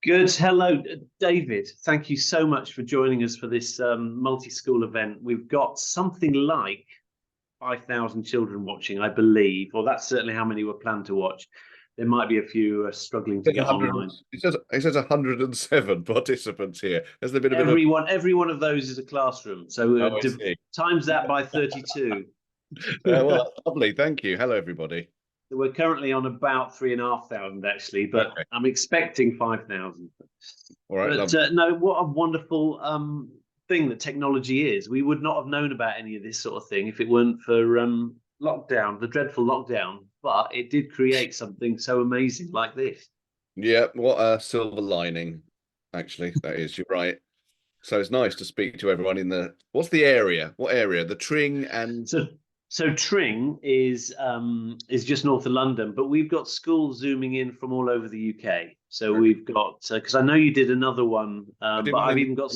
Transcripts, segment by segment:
Good. Hello, David. Thank you so much for joining us for this multi-school event. We've got something like 5,000 children watching, I believe, or that's certainly how many were planned to watch. There might be a few struggling to get online. It says 107 participants here. Has there been a bit of... Every one of those is a classroom. So times that by 32. Well, that's lovely. Thank you. Hello, everybody. We're currently on about 3,500 actually, but okay. I'm expecting 5,000. All right. But no, what a wonderful thing that technology is. We would not have known about any of this sort of thing if it weren't for lockdown, the dreadful lockdown. But it did create something so amazing like this. Yeah, what a silver lining, actually, that is. You're right. So it's nice to speak to everyone in the... What's the area? What area? The Tring and... So Tring is just north of London, but we've got schools zooming in from all over the UK. So we've got, because I know you did another one, but I've even got...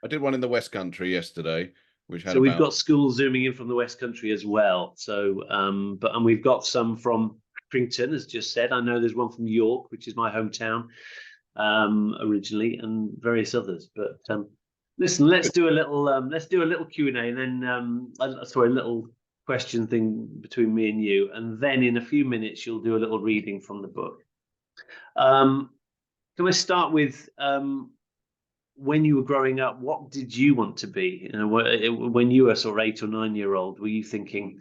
I did one in the West Country yesterday, which had we've got schools zooming in from the West Country as well. So, and we've got some from Accrington, as just said. I know there's one from York, which is my hometown originally, and various others. But listen, let's do a little Q&A, and then sorry, a little question thing between me and you, and then in a few minutes you'll do a little reading from the book. Can I start with when you were growing up, what did you want to be? You know, when you were sort of 8 or 9 year old, were you thinking,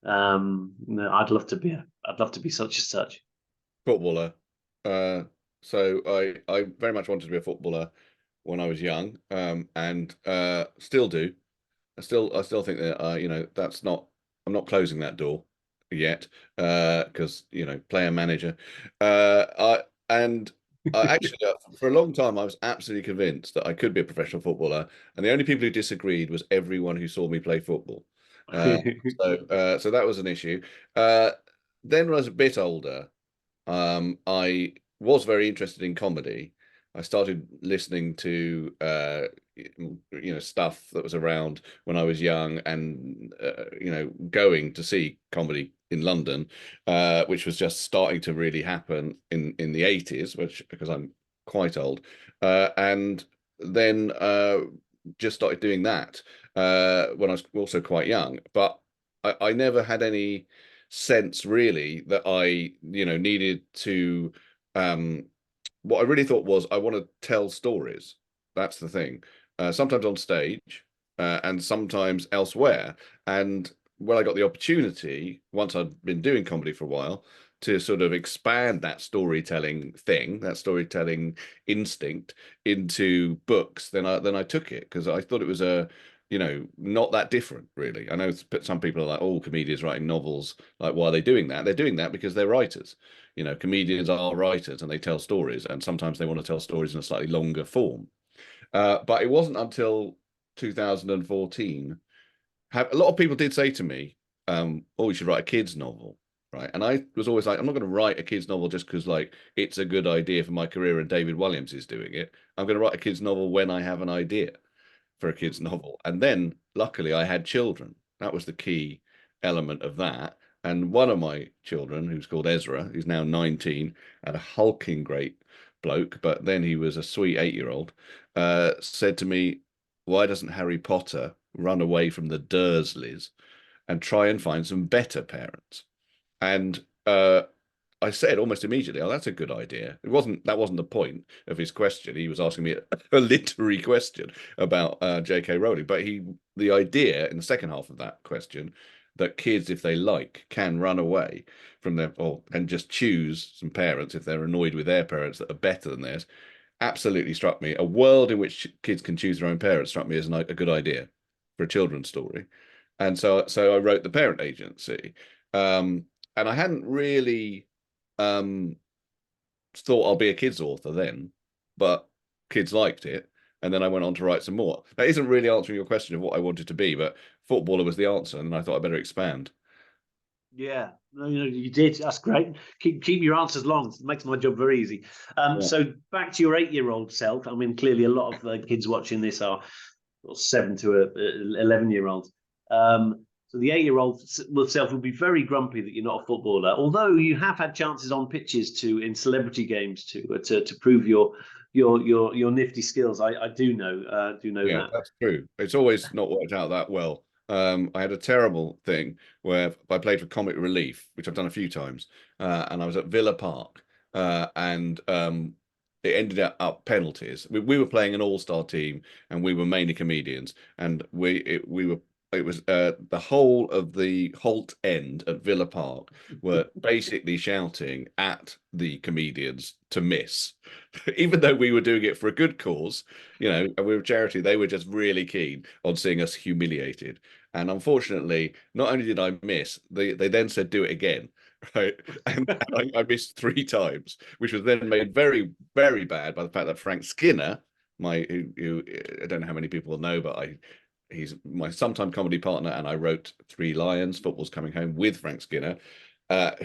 no, I'd love to be such and such? Footballer. So I very much wanted to be a footballer when I was young, and still do. I still think that you know, that's not... I'm not closing that door yet, because you know, player manager. Actually, for a long time, I was absolutely convinced that I could be a professional footballer, and the only people who disagreed was everyone who saw me play football. So that was an issue. Then when I was a bit older, I was very interested in comedy. I started listening to you know, stuff that was around when I was young, and you know, going to see comedy in London, which was just starting to really happen in the 80s, which, because I'm quite old, and then just started doing that when I was also quite young. But I never had any sense really that I, you know, needed to what I really thought was, I want to tell stories. That's the thing. Sometimes on stage, and sometimes elsewhere. And when I got the opportunity, once I'd been doing comedy for a while, to sort of expand that storytelling thing, that storytelling instinct, into books, then I took it, because I thought it was you know, not that different, really. I know some people are like, oh, comedians writing novels. Like, why are they doing that? They're doing that because they're writers. You know, comedians are writers and they tell stories, and sometimes they want to tell stories in a slightly longer form. But it wasn't until 2014. A lot of people did say to me, oh, you should write a kid's novel, right? And I was always like, I'm not going to write a kid's novel just because, like, it's a good idea for my career and David Walliams is doing it. I'm going to write a kid's novel when I have an idea for a kid's novel. And then, luckily, I had children. That was the key element of that. And one of my children, who's called Ezra, who's now 19, and a hulking great bloke, but then he was a sweet 8-year-old, said to me, why doesn't Harry Potter run away from the Dursleys and try and find some better parents? And I said almost immediately, oh, that's a good idea. That wasn't the point of his question. He was asking me a literary question about J.K. Rowling. But the idea in the second half of that question, that kids, if they like, can run away from and just choose some parents if they're annoyed with their parents that are better than theirs, absolutely struck me. A world in which kids can choose their own parents struck me as a good idea for a children's story. And so I wrote The Parent Agency. And I hadn't really thought I'll be a kids author then, but kids liked it. And then I went on to write some more. That isn't really answering your question of what I wanted to be, but footballer was the answer, and I thought I'd better expand. Yeah, no, you did. That's great. Keep your answers long. It makes my job very easy. So back to your 8-year-old self. I mean, clearly a lot of kids watching this are 7 to 11-year-olds. So the 8-year-old self will be very grumpy that you're not a footballer, although you have had chances on pitches in celebrity games to prove your nifty skills. I do know Yeah, that. that's true. It's always not worked out that well. I had a terrible thing where I played for Comic Relief, which I've done a few times, and I was at Villa Park, and it ended up penalties. We were playing an all-star team, and we were mainly comedians, and we were. It was the whole of the Holt end at Villa Park were basically shouting at the comedians to miss, even though we were doing it for a good cause, and we were charity. They were just really keen on seeing us humiliated. And unfortunately, not only did I miss, they then said, do it again. Right. And I missed 3 times, which was then made very, very bad by the fact that Frank Skinner, who I don't know how many people will know, but he's my sometime comedy partner, and I wrote Three Lions, Football's Coming Home with Frank Skinner,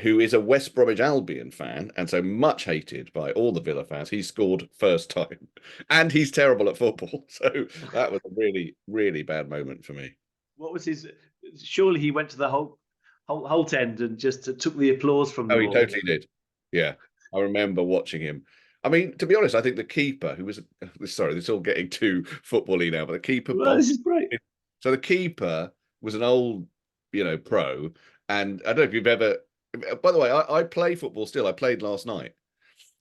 who is a West Bromwich Albion fan, and so much hated by all the Villa fans. He scored first time, and he's terrible at football. So that was a really, really bad moment for me. What was his? Surely he went to the Holt end and just took the applause from them Oh, he all. totally did. Yeah, I remember watching him. I mean, to be honest, I think the keeper, who was sorry, this is all getting too football-y now, but the keeper, Well, this is great. So the keeper was an old, pro, and I don't know if you've ever. By the way, I play football still. I played last night.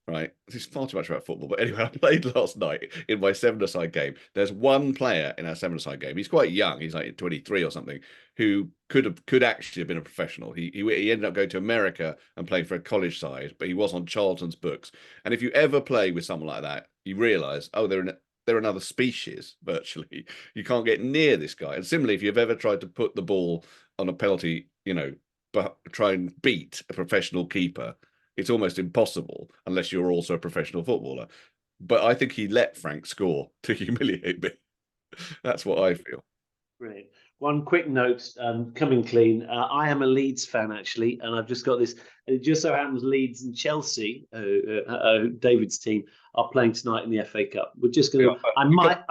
Right, this is far too much about football, but anyway, I played last night in my seven-a-side game. There's one player in our seven-a-side game. He's quite young. He's like 23 or something, who could actually have been a professional. He ended up going to America and playing for a college side, but he was on Charlton's books. And if you ever play with someone like that, you realise, oh, they're another species virtually. You can't get near this guy. And similarly, if you've ever tried to put the ball on a penalty, but try and beat a professional keeper, it's almost impossible unless you're also a professional footballer. But I think he let Frank score to humiliate me. That's what I feel. Brilliant. One quick note, coming clean. I am a Leeds fan, actually, and I've just got this. It just so happens Leeds and Chelsea, David's team, are playing tonight in the FA Cup. We're just going to. I might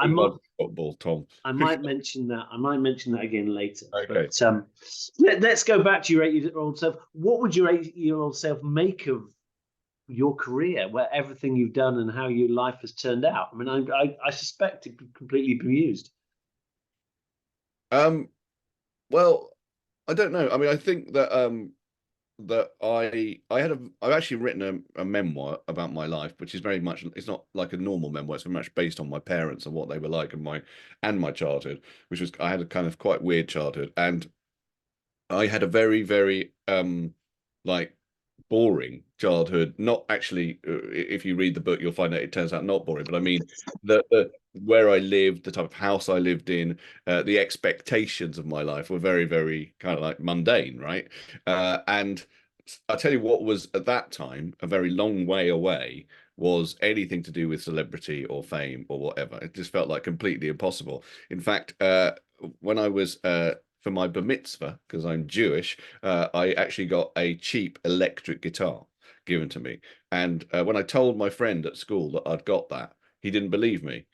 football, Tom. I might mention that. I might mention that again later. Okay. But let's go back to your 8-year-old self. What would your 8-year-old self make of your career, where everything you've done and how your life has turned out? I mean, I suspect it'd be completely bemused. Well, I don't know. I mean, I think that I've actually written a memoir about my life, which is very much, it's not like a normal memoir. It's very much based on my parents and what they were like, and my childhood, which was, I had a kind of quite weird childhood, and I had a very, very like boring childhood. Not actually, if you read the book, you'll find out it turns out not boring. But I mean, the where I lived, the type of house I lived in, the expectations of my life were very, very kind of like mundane, right? And I'll tell you what was at that time a very long way away was anything to do with celebrity or fame or whatever. It just felt like completely impossible. In fact, when I was for my bar mitzvah, because I'm Jewish, I actually got a cheap electric guitar given to me. And when I told my friend at school that I'd got that, he didn't believe me,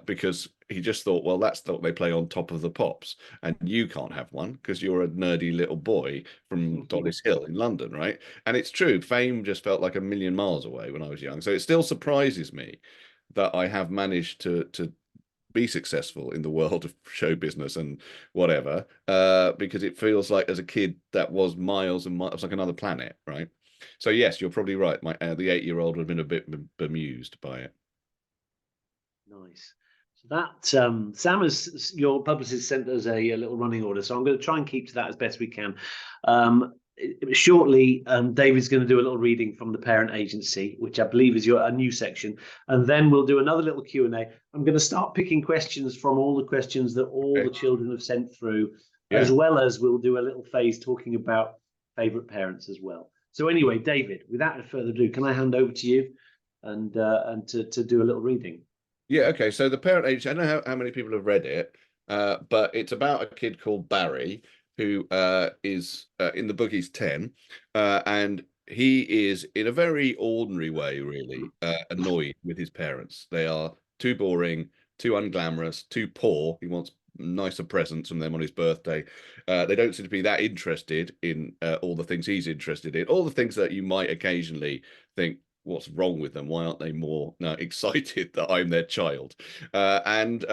because he just thought, well, that's what they play on Top of the Pops, and you can't have one because you're a nerdy little boy from Dollis Hill in London, right? And it's true, fame just felt like a million miles away when I was young. So it still surprises me that I have managed to be successful in the world of show business and whatever, because it feels like as a kid that was miles and miles, like another planet, right? So yes, you're probably right. The 8-year-old would have been a bit bemused by it. Nice. So that Sam, has your publicist sent us a little running order, so I'm going to try and keep to that as best we can. Shortly, David's going to do a little reading from the parent agency, which I believe is a new section, and then we'll do another little Q&A. I'm going to start picking questions from all the questions that all the children have sent through, as well as we'll do a little phase talking about favorite parents as well. So anyway, David, without further ado, can I hand over to you and to do a little reading? Yeah, okay. So the parent agency, I don't know how many people have read it, but it's about a kid called Barry who is in the book, he's 10, and he is in a very ordinary way, really, annoyed with his parents. They are too boring, too unglamorous, too poor. He wants nicer presents from them on his birthday. They don't seem to be that interested in all the things he's interested in, all the things that you might occasionally think, what's wrong with them? Why aren't they more excited that I'm their child? And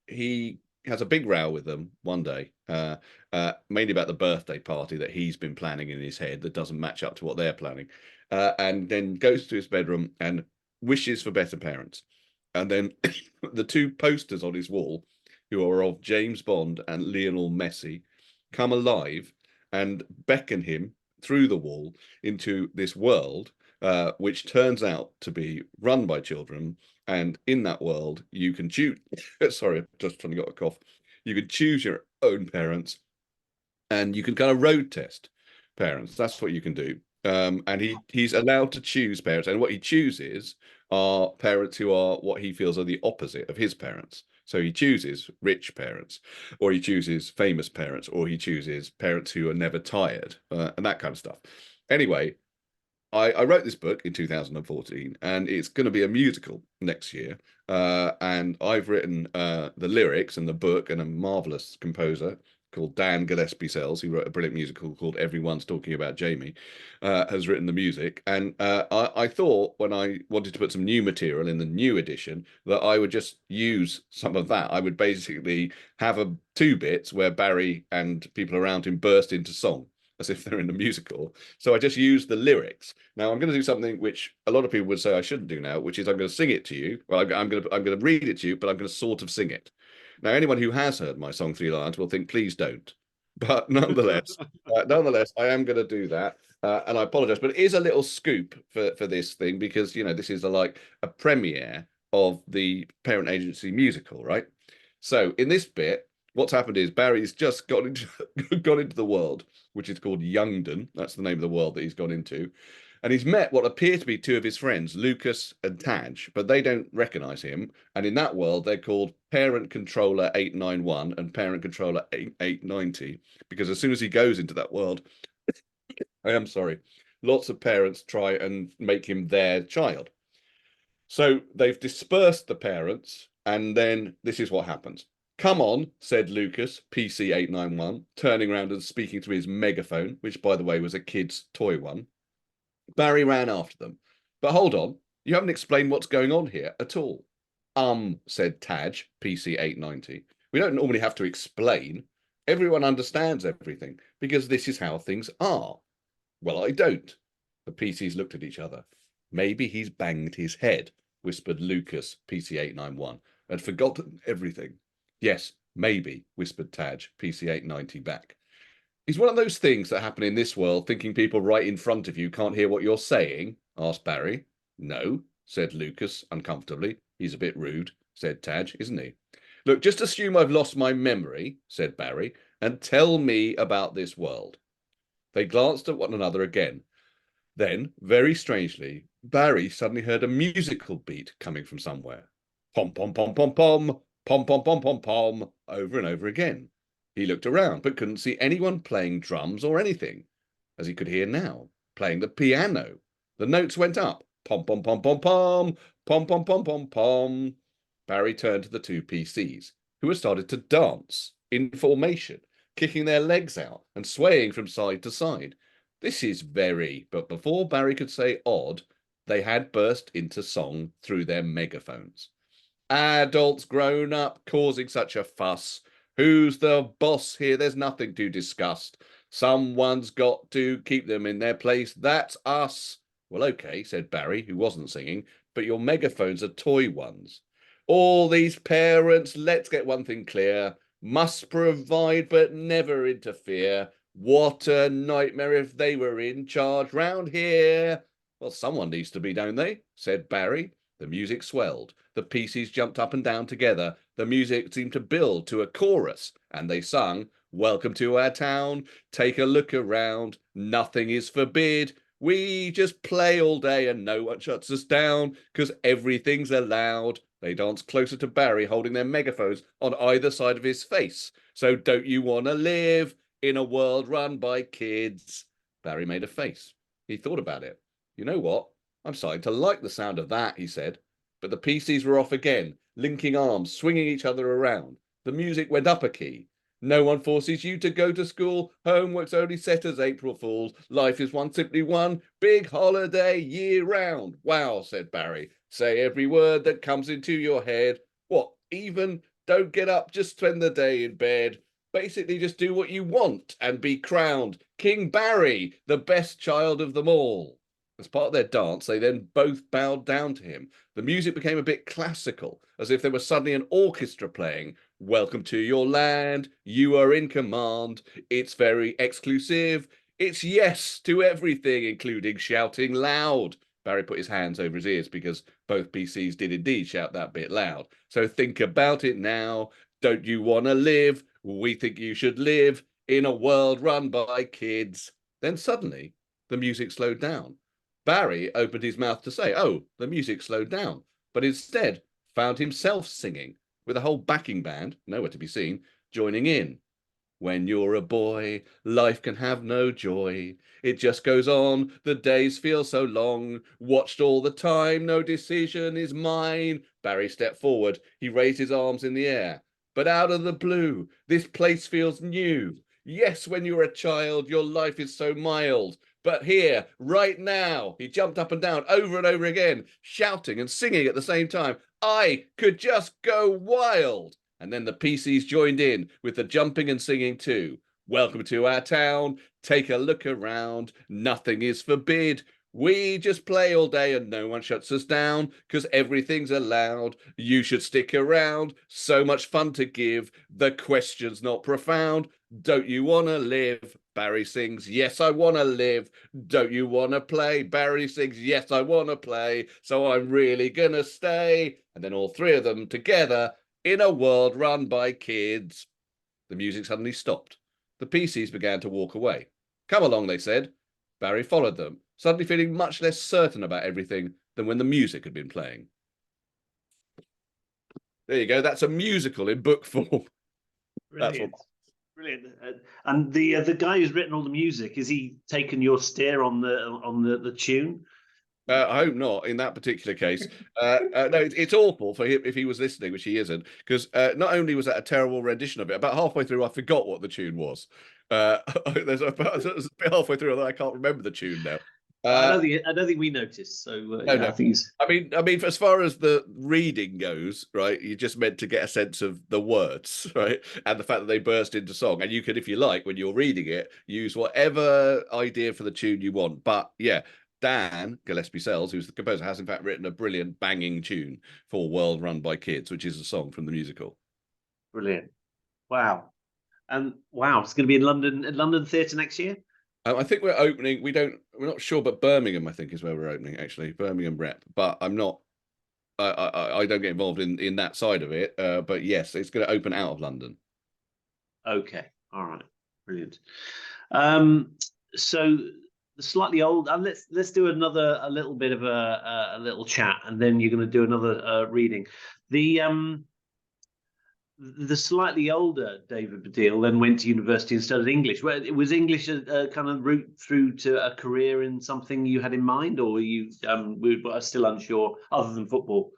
he has a big row with them one day, mainly about the birthday party that he's been planning in his head that doesn't match up to what they're planning, and then goes to his bedroom and wishes for better parents. And then the two posters on his wall, who are of James Bond and Lionel Messi, come alive and beckon him through the wall into this world, which turns out to be run by children. And in that world, you can choose. Sorry, I've just trying to get a cough. You can choose your own parents, and you can kind of road test parents. That's what you can do. And he's allowed to choose parents, and what he chooses are parents who are what he feels are the opposite of his parents. So he chooses rich parents, or he chooses famous parents, or he chooses parents who are never tired, and that kind of stuff. Anyway, I wrote this book in 2014, and it's going to be a musical next year. And I've written the lyrics and the book, and a marvelous composer called Dan Gillespie Sells, who wrote a brilliant musical called Everyone's Talking About Jamie, has written the music. And I thought, when I wanted to put some new material in the new edition, that I would just use some of that. I would basically have two bits where Barry and people around him burst into song, as if they're in the musical. So I just used the lyrics. Now I'm going to do something which a lot of people would say I shouldn't do now, which is I'm going to sing it to you. Well, I'm going to read it to you, but I'm going to sort of sing it. Now, anyone who has heard my song Three Lions will think, please don't. But nonetheless, I am going to do that. And I apologize, but it is a little scoop for this thing, because, you know, this is like a premiere of the Parent Agency musical, right? So in this bit, what's happened is Barry's just got into the world, which is called Youngdon. That's the name of the world that he's gone into. And he's met what appear to be two of his friends, Lucas and Taj, but they don't recognize him. And in that world, they're called Parent Controller 891 and Parent Controller 890, because as soon as he goes into that world, I am sorry, lots of parents try and make him their child. So they've dispersed the parents, and then this is what happens. Come on, said Lucas, PC 891, turning around and speaking to his megaphone, which, by the way, was a kid's toy one. Barry ran after them. But hold on, you haven't explained what's going on here at all. Said Taj, PC 890. We don't normally have to explain. Everyone understands everything, because this is how things are. Well, I don't. The PCs looked at each other. Maybe he's banged his head, whispered Lucas, PC 891, and forgotten everything. Yes, maybe, whispered Taj, PC 890 back. Is one of those things that happen in this world, thinking people right in front of you can't hear what you're saying? Asked Barry. No, said Lucas uncomfortably. He's a bit rude, said Taj, isn't he? Look, just assume I've lost my memory, said Barry, and tell me about this world. They glanced at one another again. Then, very strangely, Barry suddenly heard a musical beat coming from somewhere. Pom, pom, pom, pom, pom, pom, pom, pom, pom, pom, over and over again. He looked around, but couldn't see anyone playing drums or anything, as he could hear now, playing the piano. The notes went up. Pom, pom, pom, pom, pom, pom, pom, pom, pom, pom. Barry turned to the two PCs, who had started to dance in formation, kicking their legs out and swaying from side to side. This is very, but before Barry could say odd, they had burst into song through their megaphones. Adults grown up causing such a fuss. Who's the boss here? There's nothing to discuss. Someone's got to keep them in their place. That's us. Well, okay, said Barry, who wasn't singing, but your megaphones are toy ones. All these parents, let's get one thing clear, must provide but never interfere. What a nightmare if they were in charge round here. Well, someone needs to be, don't they? Said Barry. The music swelled. The PCs jumped up and down together. The music seemed to build to a chorus, and they sung, Welcome to our town. Take a look around. Nothing is forbid. We just play all day and no one shuts us down, 'cause everything's allowed. They danced closer to Barry, holding their megaphones on either side of his face. So don't you want to live in a world run by kids? Barry made a face. He thought about it. You know what? I'm starting to like the sound of that, he said. But the PCs were off again, linking arms, swinging each other around. The music went up a key. No one forces you to go to school. Homework's only set as April Fools. Life is simply one big holiday year round. Wow, said Barry. Say every word that comes into your head. What, even don't get up, just spend the day in bed. Basically, just do what you want and be crowned King Barry, the best child of them all. As part of their dance, they then both bowed down to him. The music became a bit classical, as if there was suddenly an orchestra playing. Welcome to your land. You are in command. It's very exclusive. It's yes to everything, including shouting loud. Barry put his hands over his ears because both PCs did indeed shout that bit loud. So think about it now. Don't you want to live? We think you should live in a world run by kids. Then suddenly, the music slowed down. Barry opened his mouth to say, oh, the music slowed down, but instead found himself singing with a whole backing band, nowhere to be seen, joining in. When you're a boy, life can have no joy. It just goes on, the days feel so long. Watched all the time, no decision is mine. Barry stepped forward, he raised his arms in the air. But out of the blue, this place feels new. Yes, when you're a child, your life is so mild. But here, right now, he jumped up and down over and over again, shouting and singing at the same time. I could just go wild. And then the PCs joined in with the jumping and singing too. Welcome to our town. Take a look around. Nothing is forbid. We just play all day and no one shuts us down because everything's allowed. You should stick around. So much fun to give. The question's not profound. Don't you want to live? Barry sings, yes, I want to live. Don't you want to play? Barry sings, yes, I want to play. So I'm really going to stay. And then all three of them together in a world run by kids. The music suddenly stopped. The PCs began to walk away. Come along, they said. Barry followed them, suddenly feeling much less certain about everything than when the music had been playing. There you go. That's a musical in book form. Brilliant. Brilliant. And the guy who's written all the music, has he taken your steer on the tune? I hope not in that particular case. No, it's awful for him if he was listening, which he isn't, because not only was that a terrible rendition of it, about halfway through I forgot what the tune was. There's a bit halfway through that I can't remember the tune now. I don't think we noticed. So no. I think I mean, as far as the reading goes, right, you're just meant to get a sense of the words, right, and the fact that they burst into song. And you can, if you like, when you're reading it, use whatever idea for the tune you want. But yeah, Dan Gillespie Sells, who's the composer, has in fact written a brilliant banging tune for World Run by Kids, which is a song from the musical. Brilliant. Wow. And wow, it's going to be in London Theatre next year. I think we're opening. We're not sure, but Birmingham, I think, is where we're opening. Actually, Birmingham rep. But I'm not. I don't get involved in that side of it. But yes, it's going to open out of London. Okay. All right. Brilliant. So the slightly old. Let's do a little bit of a little chat, and then you're going to do another reading. The slightly older David Baddiel then went to university and studied English. Well, was English a kind of route through to a career in something you had in mind, or were you were still unsure, other than football,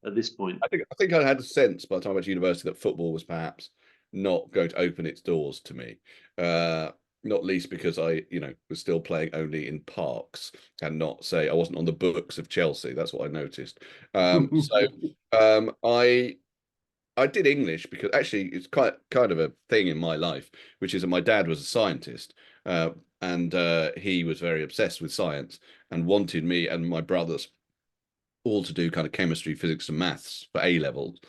at this point? I think I had a sense by the time I went to university that football was perhaps not going to open its doors to me. Not least because I, was still playing only in parks and not, say, I wasn't on the books of Chelsea. That's what I noticed. I did English because actually it's kind of a thing in my life, which is that my dad was a scientist, and he was very obsessed with science and wanted me and my brothers all to do kind of chemistry, physics, and maths for A levels.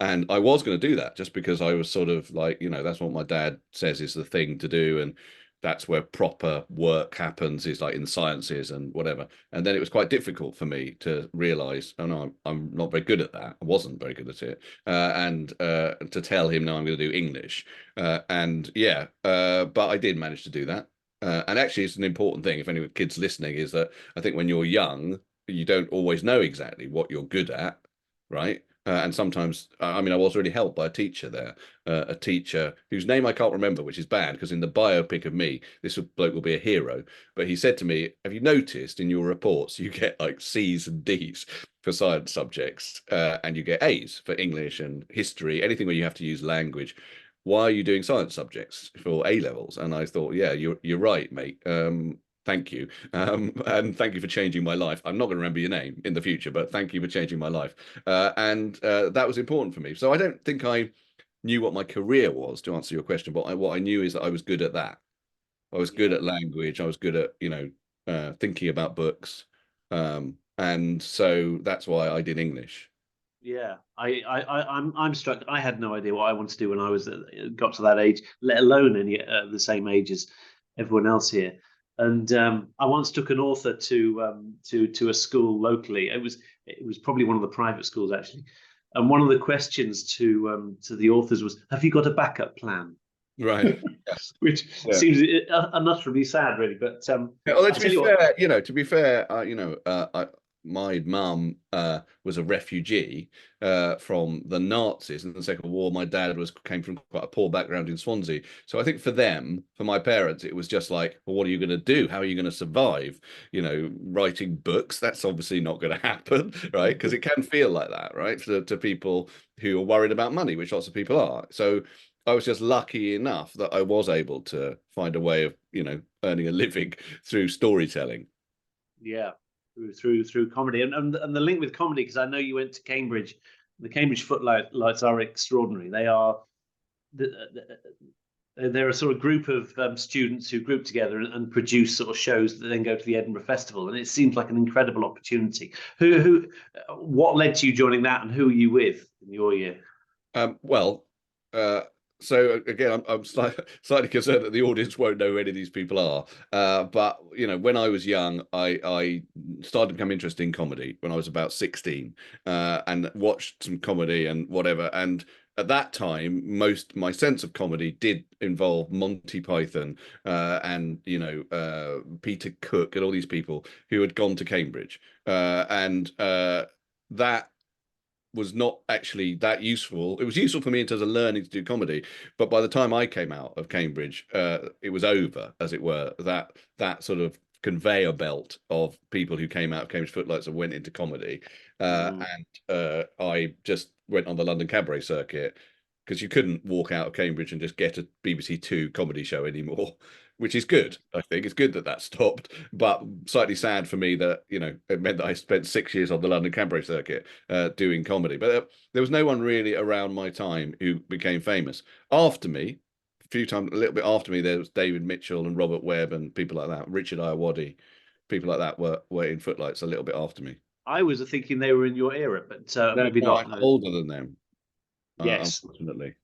And I was going to do that just because I was sort of like, that's what my dad says is the thing to do. And that's where proper work happens, is like in the sciences and whatever. And then it was quite difficult for me to realize, oh no, I'm not very good at that. I wasn't very good at it. And to tell him, no, I'm going to do English. But I did manage to do that. And actually, it's an important thing, if any kids listening, is that I think when you're young, you don't always know exactly what you're good at, right? And sometimes, I mean, I was really helped by a teacher there, a teacher whose name I can't remember, which is bad because in the biopic of me, this bloke will be a hero. But he said to me, "Have you noticed in your reports you get like C's and D's for science subjects, and you get A's for English and history, anything where you have to use language? Why are you doing science subjects for A levels?" And I thought, yeah, you're right, mate. Thank you. And thank you for changing my life. I'm not going to remember your name in the future, but thank you for changing my life. And that was important for me. So I don't think I knew what my career was, to answer your question, but what I knew is that I was good at that. I was good Yeah. at language. I was good at, thinking about books. And so that's why I did English. Yeah, I'm struck. I had no idea what I wanted to do when I was got to that age, let alone any the same age as everyone else here. And I once took an author to a school locally. It was probably one of the private schools actually. And one of the questions to the authors was, "Have you got a backup plan?" Right. Yeah. Which Yeah. seems unutterably sad, really. But Yeah, although I to tell be you what, fair, my mum was a refugee from the Nazis in the Second War. My dad came from quite a poor background in Swansea, so I think for them, for my parents, it was just like, well, what are you going to do? How are you going to survive? Writing books, that's obviously not going to happen, right? Because it can feel like that, right? To people who are worried about money, which lots of people are. So I was just lucky enough that I was able to find a way of, earning a living through storytelling. yeah, through comedy and the link with comedy, because I know you went to Cambridge. The Cambridge Footlights are extraordinary. They are they're a sort of group of students who group together and produce sort of shows that then go to the Edinburgh Festival, and it seems like an incredible opportunity. What led to you joining that, and who are you with in your year? Well, so again, I'm slightly concerned that the audience won't know who any of these people are. But when I was young, I started to become interested in comedy when I was about 16, and watched some comedy and whatever. And at that time, my sense of comedy did involve Monty Python, and Peter Cook and all these people who had gone to Cambridge, and that was not actually that useful. It was useful for me in terms of learning to do comedy, but by the time I came out of Cambridge, it was over, as it were. That sort of conveyor belt of people who came out of Cambridge Footlights and went into comedy, Mm. and I just went on the London cabaret circuit because you couldn't walk out of Cambridge and just get a BBC Two comedy show anymore, which is good. I think it's good that that stopped, but slightly sad for me that it meant that I spent 6 years on the London cabaret circuit doing comedy. But there was no one really around my time who became famous after me. A few times, a little bit after me, there was David Mitchell and Robert Webb and people like that. Richard Iowadi, people like that were in Footlights a little bit after me. I was thinking they were in your era, but No, maybe no, I'm not. No. older than them, Yes. unfortunately.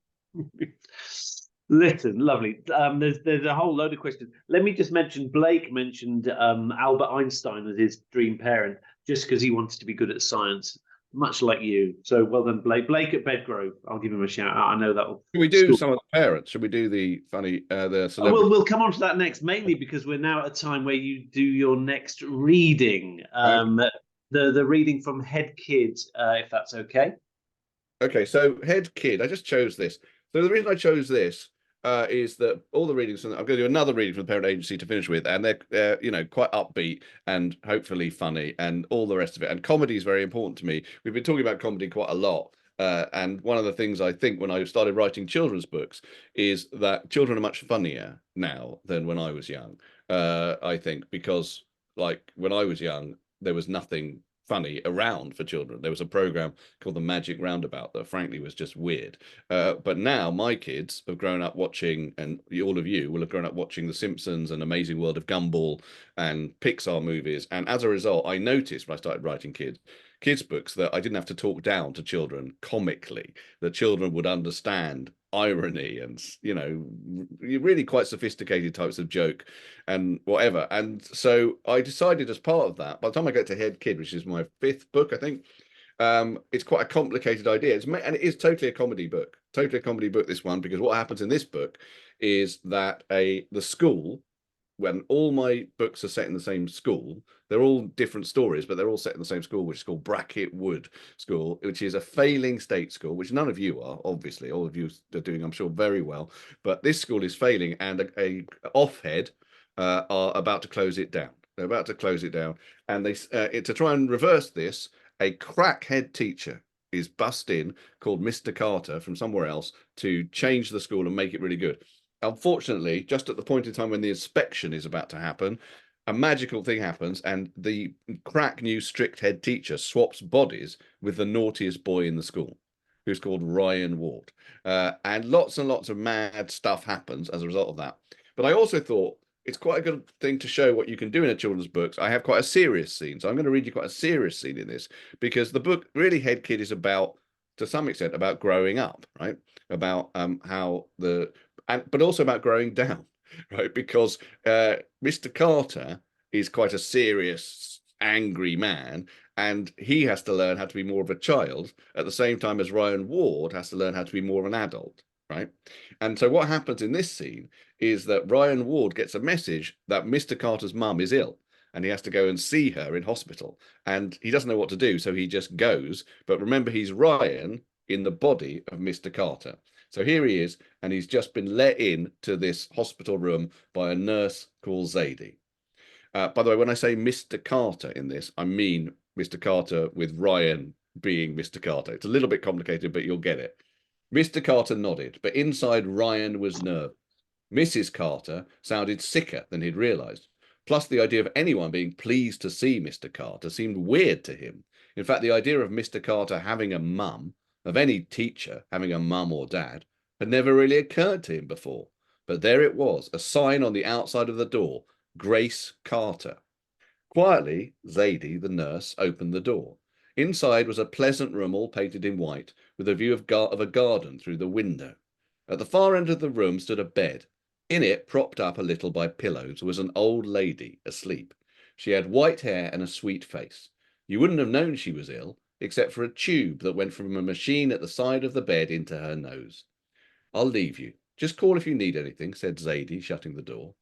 Listen, lovely. There's a whole load of questions. Let me just mention Blake mentioned Albert Einstein as his dream parent, just because he wanted to be good at science, much like you. So well done, Blake. Blake at Bedgrove. I'll give him a shout out. I know that will Should we do school. some of the parents? Should we do the funny, the We'll celebrity? we'll come on to that next, mainly because we're now at a time where you do your next reading. The reading from Head Kid, if that's okay. Okay, so head kid, I just chose this. So the reason I chose this is that all the readings, I'm going to do another reading from the parent agency to finish with, and they're quite upbeat and hopefully funny and all the rest of it. And comedy is very important to me. We've been talking about comedy quite a lot. And one of the things I think when I started writing children's books is that children are much funnier now than when I was young. I think because like when I was young, there was nothing funny around for children. There was a program called The Magic Roundabout that frankly was just weird. But now my kids have grown up watching, and all of you will have grown up watching The Simpsons and Amazing World of Gumball and Pixar movies. And as a result, I noticed when I started writing kids books that I didn't have to talk down to children comically, that children would understand irony and really quite sophisticated types of joke and whatever. And so I decided as part of that, by the time I get to Head Kid, which is my fifth book, I think, it's quite a complicated idea. And it is totally a comedy book, this one, because what happens in this book is that the school, when all my books are set in the same school, They're all different stories, but they're all set in the same school, which is called Bracket Wood School, which is a failing state school, which none of you are, obviously. All of you are doing, I'm sure, very well. But this school is failing, and a off head are about to close it down. They're about to close it down. And they to try and reverse this, a crackhead teacher is bussed in called Mr. Carter from somewhere else to change the school and make it really good. Unfortunately, just at the point in time when the inspection is about to happen, a magical thing happens, and the crack new strict head teacher swaps bodies with the naughtiest boy in the school, who's called Ryan Ward. And lots of mad stuff happens as a result of that. But I also thought it's quite a good thing to show what you can do in a children's books. I have quite a serious scene. So I'm going to read you quite a serious scene in this, because the book really, Head Kid, is about, to some extent, about growing up, right? About how but also about growing down, right? Because Mr. Carter is quite a serious, angry man, and he has to learn how to be more of a child at the same time as Ryan Ward has to learn how to be more of an adult, right? And so what happens in this scene is that Ryan Ward gets a message that Mr. Carter's mum is ill, and he has to go and see her in hospital, and he doesn't know what to do, so he just goes. But remember, he's Ryan in the body of Mr. Carter. So here he is, and he's just been let in to this hospital room by a nurse called Zadie. By the way, when I say Mr. Carter in this, I mean Mr. Carter with Ryan being Mr. Carter. It's a little bit complicated, but you'll get it. Mr. Carter nodded, but inside Ryan was nervous. Mrs. Carter sounded sicker than he'd realized. Plus, the idea of anyone being pleased to see Mr. Carter seemed weird to him. In fact, the idea of Mr. Carter having a mum, of any teacher having a mum or dad, had never really occurred to him before. But there it was, a sign on the outside of the door, Grace Carter. Quietly, Zadie, the nurse, opened the door. Inside was a pleasant room all painted in white, with a view of a garden through the window. At the far end of the room stood a bed. In it, propped up a little by pillows, was an old lady asleep. She had white hair and a sweet face. You wouldn't have known she was ill, except for a tube that went from a machine at the side of the bed into her nose. I'll leave you. Just call if you need anything, said Zadie, shutting the door.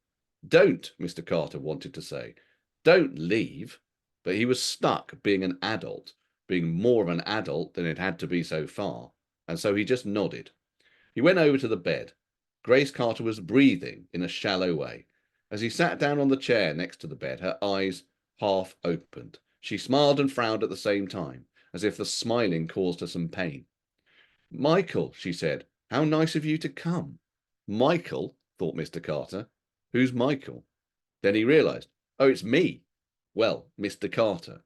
Don't, Mr. Carter wanted to say. Don't leave. But he was stuck being an adult, being more of an adult than it had to be so far, and so he just nodded. He went over to the bed. Grace Carter was breathing in a shallow way. As he sat down on the chair next to the bed, her eyes half opened. She smiled and frowned at the same time, as if the smiling caused her some pain. Michael, she said, how nice of you to come. Michael, thought Mr. Carter. Who's Michael? Then he realized, oh, it's me. Well, Mr. Carter.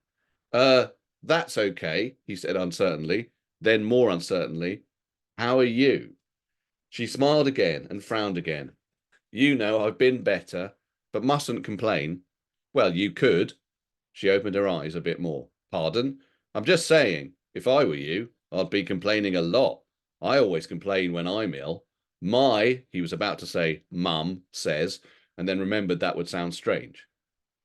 That's okay, he said uncertainly. Then more uncertainly, how are you? She smiled again and frowned again. You know, I've been better, but mustn't complain. Well, you could. She opened her eyes a bit more. Pardon? I'm just saying, if I were you, I'd be complaining a lot. I always complain when I'm ill. He was about to say, Mum says, and then remembered that would sound strange.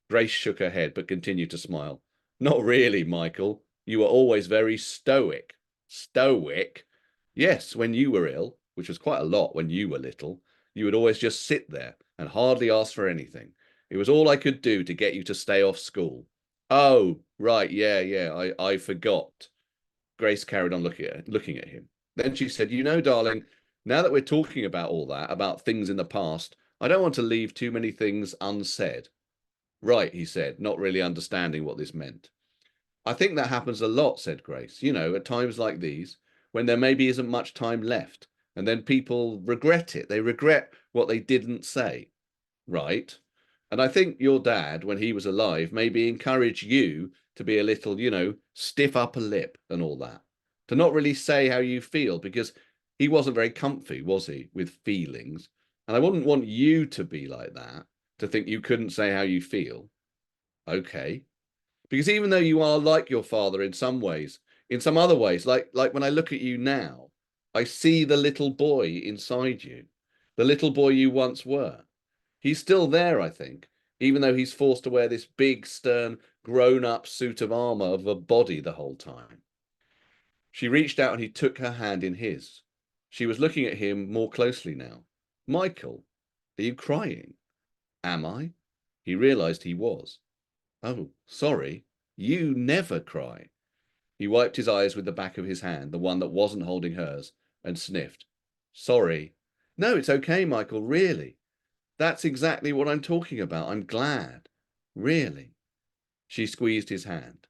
Grace shook her head, but continued to smile. Not really, Michael. You were always very stoic. Stoic? Yes, when you were ill, which was quite a lot when you were little, you would always just sit there and hardly ask for anything. It was all I could do to get you to stay off school. Oh, right, yeah, I forgot. Grace carried on looking at him. Then she said, you know, darling, now that we're talking about all that, about things in the past, I don't want to leave too many things unsaid. Right, he said, not really understanding what this meant. I think that happens a lot, said Grace, you know, at times like these, when there maybe isn't much time left, and then people regret it. They regret what they didn't say, right? And I think your dad, when he was alive, maybe encouraged you to be a little, you know, stiff upper lip and all that, to not really say how you feel, because he wasn't very comfy, was he, with feelings? And I wouldn't want you to be like that, to think you couldn't say how you feel. Okay. Because even though you are like your father in some ways, in some other ways, like when I look at you now, I see the little boy inside you, the little boy you once were. He's still there, I think, even though he's forced to wear this big, stern, grown-up suit of armor of a body the whole time. She reached out and he took her hand in his. She was looking at him more closely now. Michael, are you crying? Am I? He realized he was. Oh, sorry. You never cry. He wiped his eyes with the back of his hand, the one that wasn't holding hers, and sniffed. Sorry. No, it's okay, Michael, really. That's exactly what I'm talking about. I'm glad. Really. She squeezed his hand.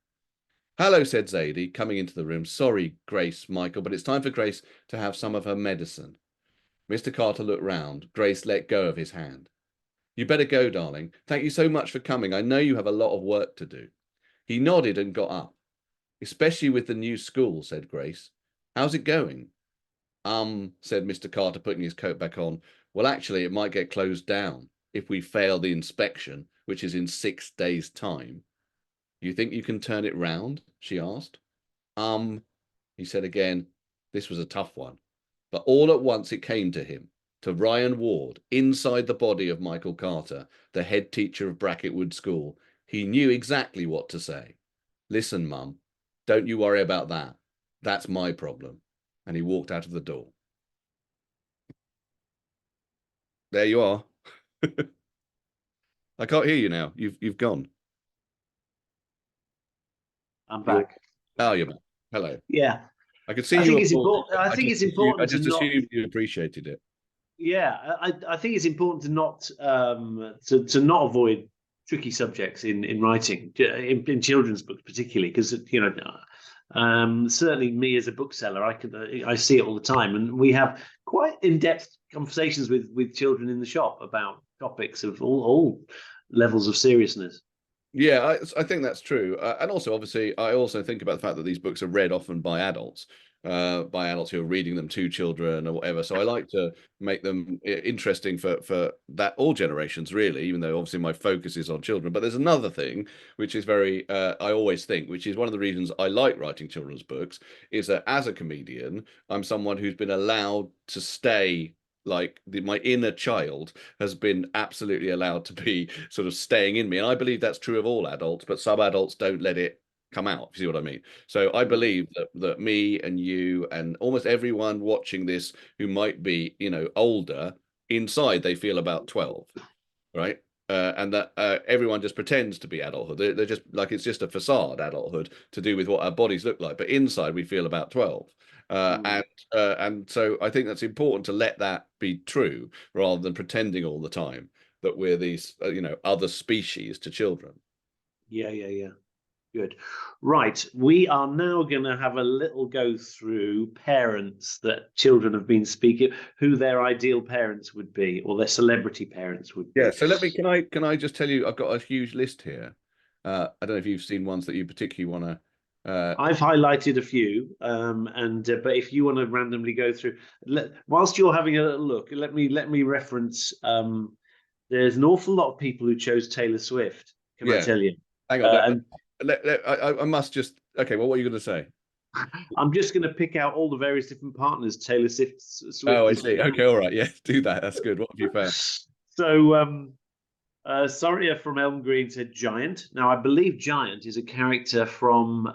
Hello, said Zadie, coming into the room. Sorry, Grace, Michael, but it's time for Grace to have some of her medicine. Mr. Carter looked round. Grace let go of his hand. You better go, darling. Thank you so much for coming. I know you have a lot of work to do. He nodded and got up. Especially with the new school, said Grace. How's it going? Said Mr. Carter, putting his coat back on. Well, actually, it might get closed down if we fail the inspection, which is in 6 days' time. You think you can turn it round? She asked. He said again. This was a tough one. But all at once it came to him, to Ryan Ward, inside the body of Michael Carter, the head teacher of Bracketwood School. He knew exactly what to say. Listen, Mum, don't you worry about that. That's my problem. And he walked out of the door. There you are. I can't hear you now. You've gone. I'm back. Oh, you're back. Hello. Yeah. I could see I you. think it's important. I think it's important I to just not. assumed you appreciated it. Yeah, I think it's important to not to not avoid tricky subjects in writing, in children's books particularly, because certainly me as a bookseller, I see it all the time, and we have quite in-depth conversations with children in the shop about topics of all levels of seriousness. Yeah, I think that's true. And also, obviously, I also think about the fact that these books are read often by adults who are reading them to children or whatever. So I like to make them interesting for that all generations, really, even though obviously my focus is on children. But there's another thing which is very, I always think, which is one of the reasons I like writing children's books, is that as a comedian, I'm someone who's been allowed to stay like my inner child has been absolutely allowed to be sort of staying in me. And I believe that's true of all adults, but some adults don't let it come out, if you see what I mean. So I believe that me and you and almost everyone watching this who might be, older, inside they feel about 12, right? And that everyone just pretends to be adulthood. They're just like, it's just a facade adulthood to do with what our bodies look like. But inside we feel about 12. And so I think that's important to let that be true rather than pretending all the time that we're these, other species to children. Yeah. Good. Right. We are now going to have a little go through parents that children have been speaking, who their ideal parents would be, or their celebrity parents would be. Yeah. So can I just tell you, I've got a huge list here. I don't know if you've seen ones that you particularly want to. I've highlighted a few, but if you want to randomly go through, whilst you're having a look, let me reference. There's an awful lot of people who chose Taylor Swift. Can I tell you? Hang on. And I must just. Okay. Well, what are you going to say? I'm just going to pick out all the various different partners Taylor Swift. Oh, I see. Okay. All right. Yeah. Do that. That's good. What have you found? So, Soria from Elm Green said Giant. Now, I believe Giant is a character from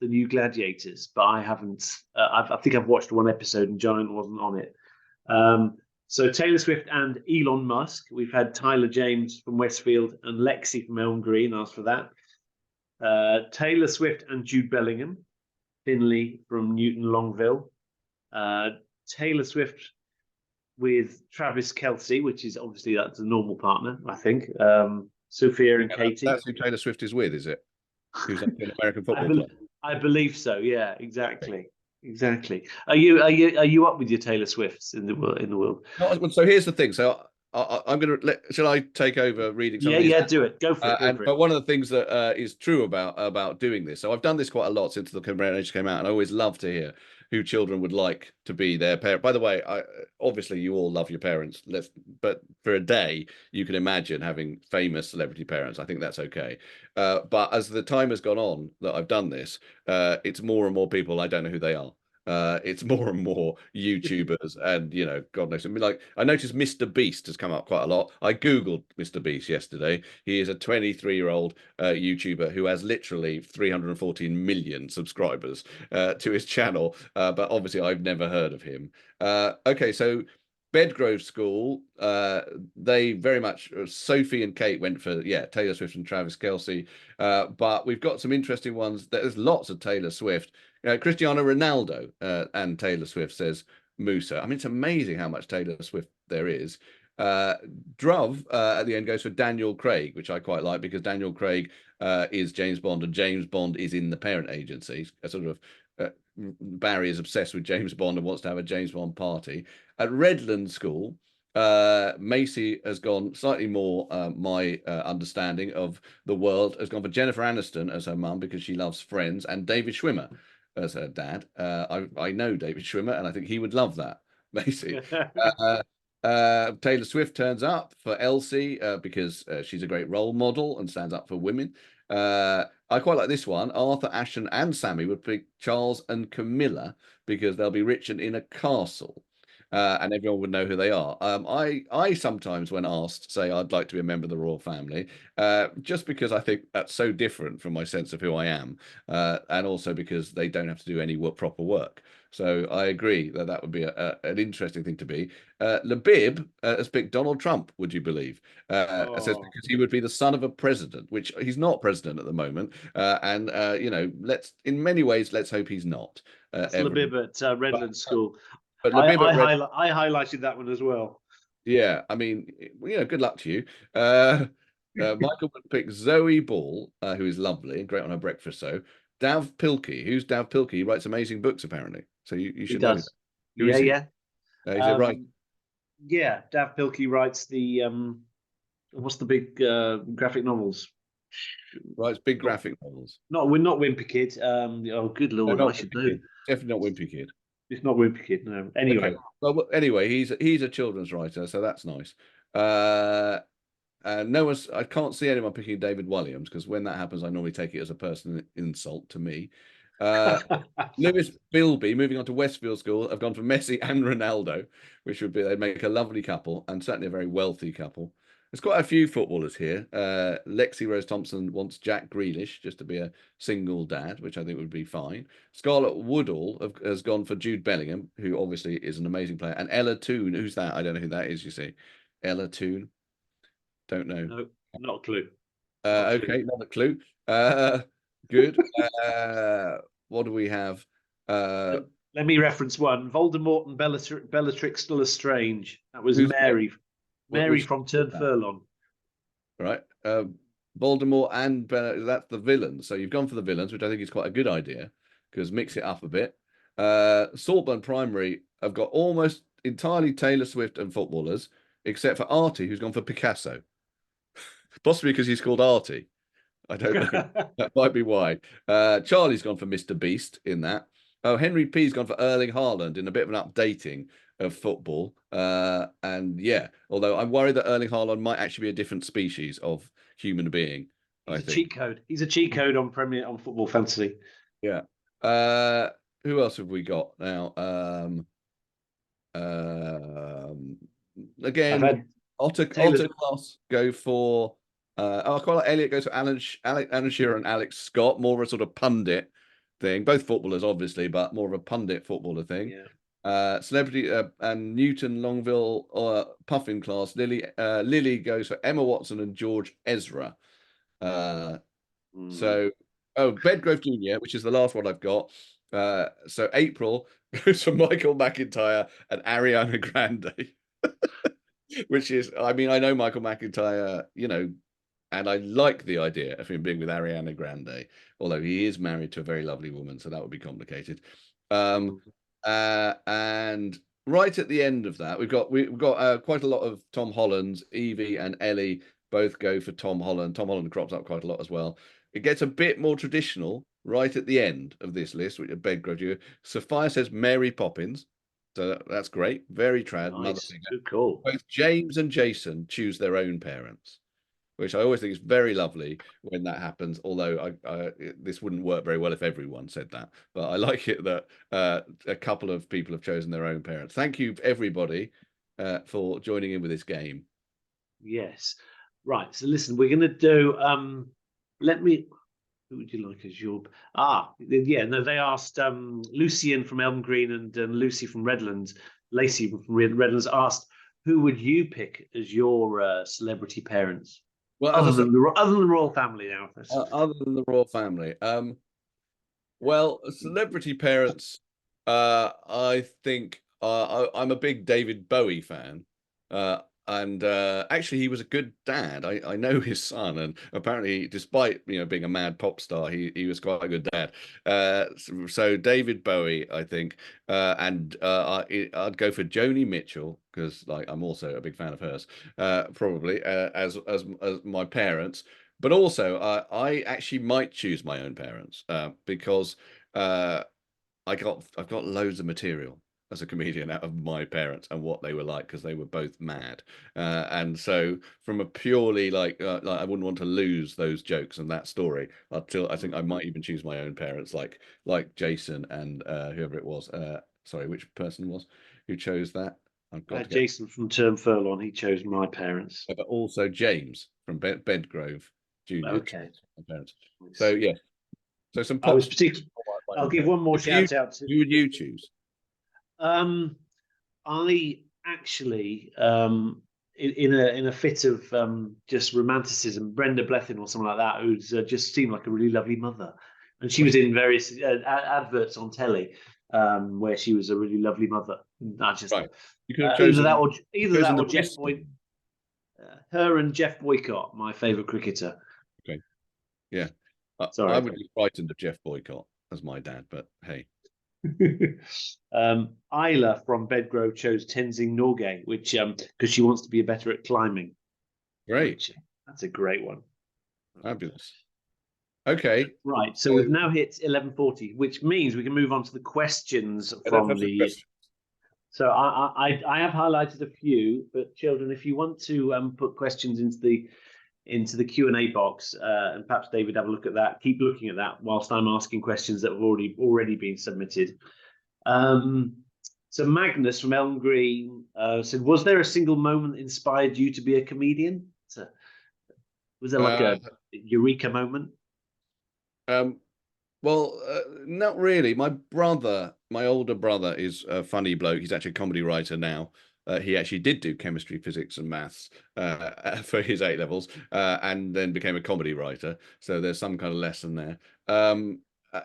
the new Gladiators, but I haven't. I think I've watched one episode and Giant wasn't on it. So Taylor Swift and Elon Musk. We've had Tyler James from Westfield and Lexi from Elm Green. Asked for that. Taylor Swift and Jude Bellingham. Finley from Newton Longville. Taylor Swift with Travis Kelce, which is obviously that's a normal partner, I think. Sophia and Katie. That's who Taylor Swift is with, is it? Who's like an American football player? I believe so. Yeah, exactly. Are you up with your Taylor Swifts in the world? So here's the thing. So I'm going to shall I take over reading some of these? Yeah, do it. Go for it. But one of the things that is true about doing this, so I've done this quite a lot since the Cambridge Age came out, and I always love to hear who children would like to be their parent. By the way, obviously you all love your parents. But for a day, you can imagine having famous celebrity parents. I think that's okay. But as the time has gone on that I've done this, it's more and more people I don't know who they are. It's more and more YouTubers, and God knows. I mean, like I noticed Mr. Beast has come up quite a lot. I googled Mr. Beast yesterday. He is a 23-year-old YouTuber who has literally 314 million subscribers to his channel, but obviously I've never heard of him. Okay, so Bedgrove School, they very much, Sophie and Kate went for, Taylor Swift and Travis Kelce. But we've got some interesting ones. There's lots of Taylor Swift. Cristiano Ronaldo and Taylor Swift, says Musa. I mean, it's amazing how much Taylor Swift there is. Druv at the end goes for Daniel Craig, which I quite like because Daniel Craig is James Bond, and James Bond is in the parent agency. A sort of Barry is obsessed with James Bond and wants to have a James Bond party. At Redland School, Macy has gone slightly more my understanding of the world, has gone for Jennifer Aniston as her mum because she loves Friends, and David Schwimmer as her dad. I know David Schwimmer, and I think he would love that, Macy. Taylor Swift turns up for Elsie because she's a great role model and stands up for women. I quite like this one. Arthur, Ashton, and Sammy would pick Charles and Camilla because they'll be rich and in a castle. And everyone would know who they are. I sometimes, when asked, say I'd like to be a member of the royal family, just because I think that's so different from my sense of who I am, and also because they don't have to do any proper work. So I agree that that would be an interesting thing to be. Labib has picked Donald Trump, would you believe? Says because he would be the son of a president, which he's not president at the moment. And in many ways, let's hope he's not. Labib at Redland School. But I highlighted that one as well. Yeah, I mean, good luck to you. Michael would pick Zoe Ball, who is lovely and great on her breakfast show. Dav Pilkey. Who's Dav Pilkey? He writes amazing books, apparently. So you should know. Who is he? He's a writer. Yeah, Dav Pilkey writes the what's the big graphic novels? Writes big graphic novels. We're not Wimpy Kid. Oh, good lord, I should know. Definitely not Wimpy Kid. It's not Wimpy Kid, no. Anyway. Okay. Well, anyway, he's a children's writer, so that's nice. I can't see anyone picking David Williams because when that happens, I normally take it as a personal insult to me. Lewis Bilby, moving on to Westfield School, have gone for Messi and Ronaldo, which would be, they'd make a lovely couple and certainly a very wealthy couple. There's quite a few footballers here. Lexi Rose Thompson wants Jack Grealish just to be a single dad, which I think would be fine. Scarlett Woodall has gone for Jude Bellingham, who obviously is an amazing player. And Ella Toone, who's that? I don't know who that is, you see. Ella Toone? Don't know. No, not a clue. Okay, not a clue. Good. What do we have? Let me reference one. Voldemort and Bellatrix Still Lestrange. That was Mary. Mary from Turn Furlong. Right. Voldemort and Bella, that's the villains. So you've gone for the villains, which I think is quite a good idea because mix it up a bit. Saltburn Primary have got almost entirely Taylor Swift and footballers, except for Artie, who's gone for Picasso. Possibly because he's called Artie. I don't know. That might be why. Charlie's gone for Mr. Beast in that. Oh, Henry P's gone for Erling Haaland in a bit of an updating of football. And yeah, although I'm worried that Erling Haaland might actually be a different species of human being. He's a cheat code. He's a cheat code on Football Fantasy. Yeah. Who else have we got now? Again, Otter Class go for I quite like Elliot goes for Alan Shearer and Alex Scott, more of a sort of pundit thing. Both footballers, obviously, but more of a pundit footballer thing. Yeah. Celebrity and Newton Longville Puffin Class. Lily goes for Emma Watson and George Ezra. So Bedgrove Jr., which is the last one I've got. So April goes for Michael McIntyre and Ariana Grande. Which is, I mean, I know Michael McIntyre, and I like the idea of him being with Ariana Grande, although he is married to a very lovely woman, so that would be complicated. And right at the end of that, we've got quite a lot of Tom Holland's. Evie and Ellie both go for Tom Holland. Tom Holland crops up quite a lot as well. It gets a bit more traditional right at the end of this list, which Bedgrove you. Sophia says Mary Poppins. So that's great. Very trad. Nice. Good call. Both James and Jason choose their own parents, which I always think is very lovely when that happens. Although this wouldn't work very well if everyone said that. But I like it that a couple of people have chosen their own parents. Thank you, everybody, for joining in with this game. Yes. Right. So listen, we're going to do. Who would you like as your? They asked Lucian from Elm Green and Lucy from Redlands Lacey from Redlands asked, "Who would you pick as your celebrity parents, Well, as other I said, than the royal family?" Now, other than the royal family, well, celebrity parents, I think I'm a big David Bowie fan. And actually he was a good dad. I know his son, and apparently, despite being a mad pop star, he was quite a good dad. So David Bowie, I think, and I'd go for Joni Mitchell because like I'm also a big fan of hers, probably as my parents. But also, I actually might choose my own parents because uh, I've got loads of material as a comedian out of my parents and what they were like because they were both mad, and so from a purely like I wouldn't want to lose those jokes and that story until I think I might even choose my own parents like Jason and whoever it was. Sorry, which person was who chose that? I've got to get, Jason from Term Furlong, he chose my parents. but also James from Bedgrove Junior Okay. chose my parents. So yeah, so some I pop was stars. particularly. My I'll own give parents. one more shout out to. Who would you choose? Um, I actually, in a fit of just romanticism, Brenda Blethyn or something like that, who's just seemed like a really lovely mother, and she was in various adverts on telly, where she was a really lovely mother. I just Right. You could have either chosen that or either that the or Jeff Bristol. Boy, her and Jeff Boycott, my favourite cricketer. Okay. Yeah. I Sorry. would be frightened of Jeff Boycott as my dad, but hey. Isla from Bedgrove chose Tenzing Norgay, which because she wants to be better at climbing. Great. Which that's a great one. Fabulous. Okay. Right, so So we've now hit 11:40, which means we can move on to the questions I don't from have some the. questions. So I have highlighted a few, but children, if you want to put questions into the Q&A box, and perhaps David have a look at that. Keep looking at that whilst I'm asking questions that have already been submitted. Um, so Magnus from Elm Green said, "Was there a single moment inspired you to be a comedian? So, was there like Uh, a eureka moment?" um, well, not really. My older brother is a funny bloke. He's actually a comedy writer now. He actually did do chemistry, physics, and maths for his A levels, and then became a comedy writer. So there's some kind of lesson there.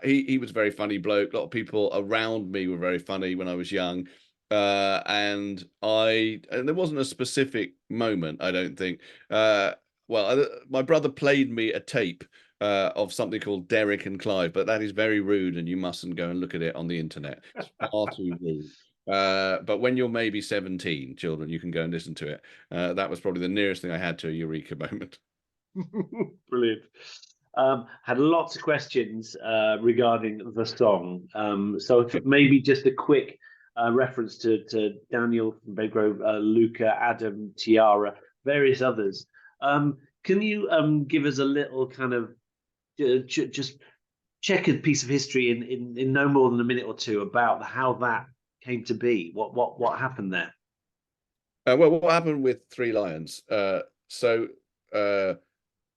He was a very funny bloke. A lot of people around me were very funny when I was young, and there wasn't a specific moment. I don't think. My brother played me a tape of something called Derek and Clive, but that is very rude, and you mustn't go and look at it on the internet. It's far too rude. But when you're maybe 17, children, you can go and listen to it. That was probably the nearest thing I had to a eureka moment. Brilliant. Had lots of questions regarding the song. So if maybe just a quick reference to Daniel from Bedgrove, Luca, Adam, Tiara, various others. Can you give us a little kind of just checkered piece of history in no more than a minute or two about how that came to be? What happened there? Well, what happened with Three Lions? So uh,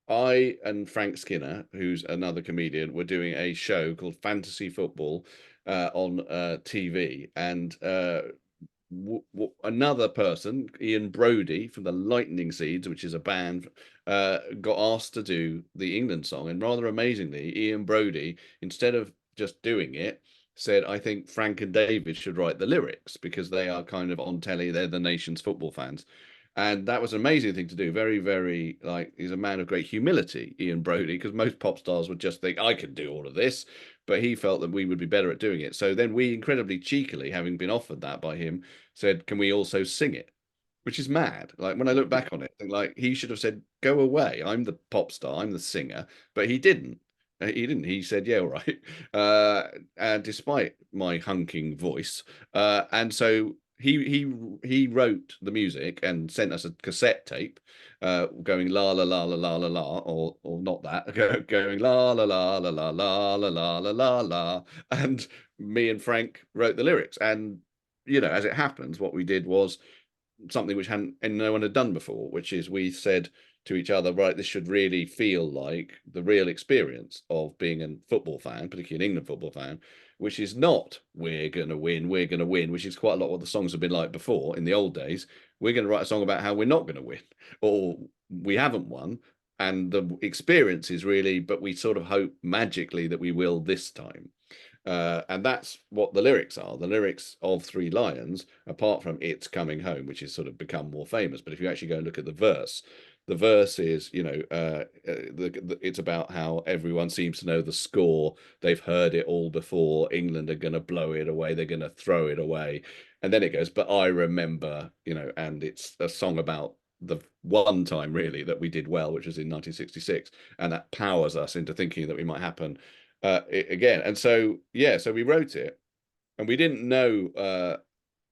I and Frank Skinner, who's another comedian, were doing a show called Fantasy Football on TV, and another person, Ian Brody from the Lightning Seeds, which is a band, got asked to do the England song. And rather amazingly, Ian Brody, instead of just doing it, said, I think Frank and David should write the lyrics because they are kind of on telly. They're the nation's football fans. And that was an amazing thing to do. Very, very like he's a man of great humility, Ian Brody, because most pop stars would just think, I can do all of this. But he felt that we would be better at doing it. So then we incredibly cheekily, having been offered that by him, said, "Can we also sing it?" Which is mad. Like when I look back on it, I think like he should have said, "Go away. I'm the pop star. I'm the singer." But he didn't. He didn't. He said, "Yeah, all right." And despite my hunking voice, and so he wrote the music and sent us a cassette tape, going la la la la la la la, or not that, going la la la la la la la la la la la, and me and Frank wrote the lyrics. And as it happens, what we did was something which hadn't and no one had done before, which is we said, to each other, right, this should really feel like the real experience of being a football fan, particularly an England football fan, which is not we're going to win, we're going to win, which is quite a lot what the songs have been like before in the old days. We're going to write a song about how we're not going to win or we haven't won. And the experience is really, but we sort of hope magically that we will this time. And that's what the lyrics are. The lyrics of Three Lions, apart from It's Coming Home, which has sort of become more famous. But if you actually go and look at the verse is, it's about how everyone seems to know the score. They've heard it all before. England are going to blow it away. They're going to throw it away. And then it goes, but I remember, and it's a song about the one time really that we did well, which was in 1966. And that powers us into thinking that we might happen again. And so, yeah, so we wrote it and we didn't know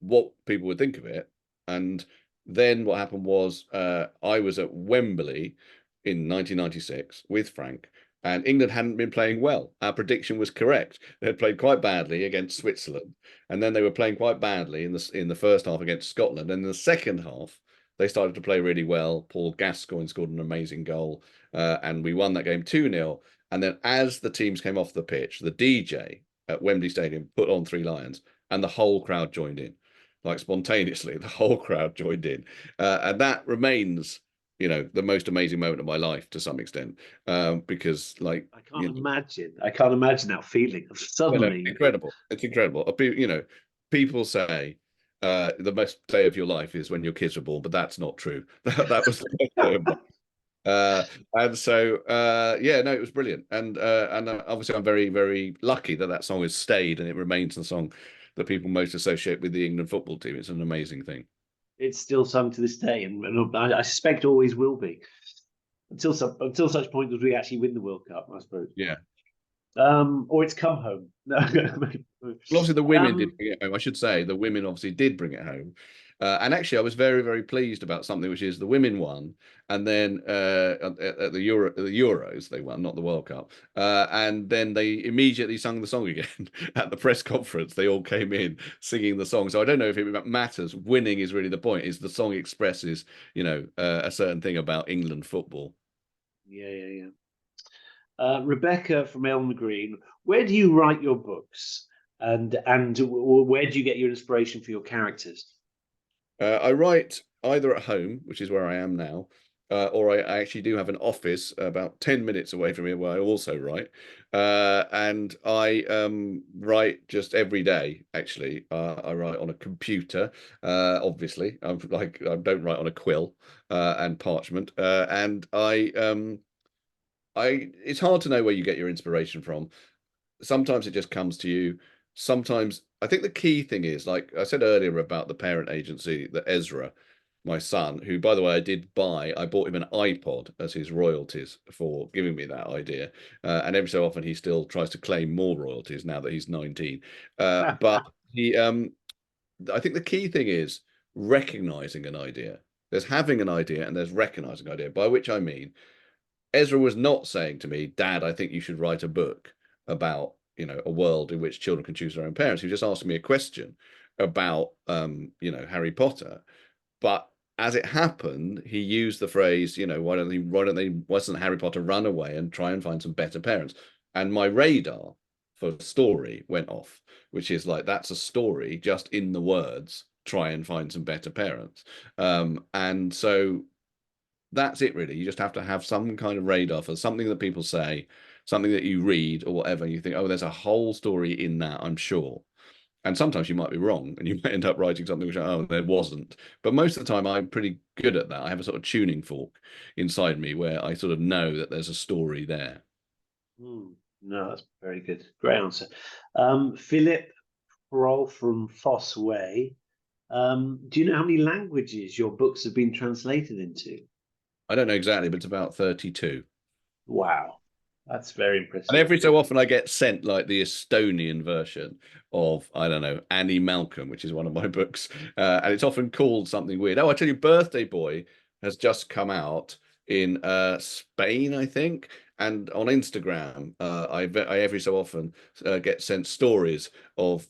what people would think of it. And then what happened was I was at Wembley in 1996 with Frank, and England hadn't been playing well. Our prediction was correct. They had played quite badly against Switzerland, and then they were playing quite badly in the first half against Scotland. And in the second half, they started to play really well. Paul Gascoigne scored an amazing goal, and we won that game 2-0. And then as the teams came off the pitch, the DJ at Wembley Stadium put on Three Lions, and the whole crowd joined in. Like spontaneously, the whole crowd joined in. And that remains, the most amazing moment of my life to some extent. Because like I can't imagine that feeling of suddenly. Incredible. It's incredible. People say the best day of your life is when your kids are born, but that's not true. That was the best day of my and so yeah, no, it was brilliant. And obviously I'm very, very lucky that song has stayed and it remains the song that people most associate with the England football team. It's an amazing thing. It's still sung to this day, and I suspect always will be until such point as we actually win the World Cup, I suppose. Yeah. Or it's come home. No. Well, obviously the women did bring it home. I should say the women obviously did bring it home. And actually, I was very, very pleased about something, which is the women won, and then at the Euros they won, not the World Cup, and then they immediately sung the song again at the press conference. They all came in singing the song. So I don't know if it matters. Winning is really the point. Is the song expresses, a certain thing about England football. Yeah. Rebecca from Elm Green, where do you write your books, and where do you get your inspiration for your characters? I write either at home, which is where I am now, or I actually do have an office about 10 minutes away from here where I also write. And I write just every day, actually. I write on a computer, obviously. I don't write on a quill and parchment. And it's hard to know where you get your inspiration from. Sometimes it just comes to you. Sometimes I think the key thing is, like I said earlier about the parent agency, that Ezra, my son, who by the way I bought him an iPod as his royalties for giving me that idea. And every so often he still tries to claim more royalties now that he's 19. But I think the key thing is recognizing an idea. There's having an idea and there's recognizing an idea, by which I mean Ezra was not saying to me, Dad, I think you should write a book about, a world in which children can choose their own parents. He was just asking me a question about, Harry Potter. But as it happened, he used the phrase, wasn't Harry Potter run away and try and find some better parents? And my radar for story went off, which is like, that's a story just in the words, try and find some better parents. And so that's it really. You just have to have some kind of radar for something that people say, something that you read or whatever. You think, oh, there's a whole story in that, I'm sure. And sometimes you might be wrong and you might end up writing something which, oh, there wasn't. But most of the time I'm pretty good at that. I have a sort of tuning fork inside me where I sort of know that there's a story there. No, that's very good. Great answer. Philip Kroll from Foss Way. Do you know how many languages your books have been translated into? I don't know exactly, but it's about 32. Wow, that's very impressive. And every so often I get sent like the Estonian version of, I don't know, Annie Malcolm, which is one of my books. And it's often called something weird. Oh, I tell you, Birthday Boy has just come out in Spain, I think. And on Instagram, I every so often get sent stories of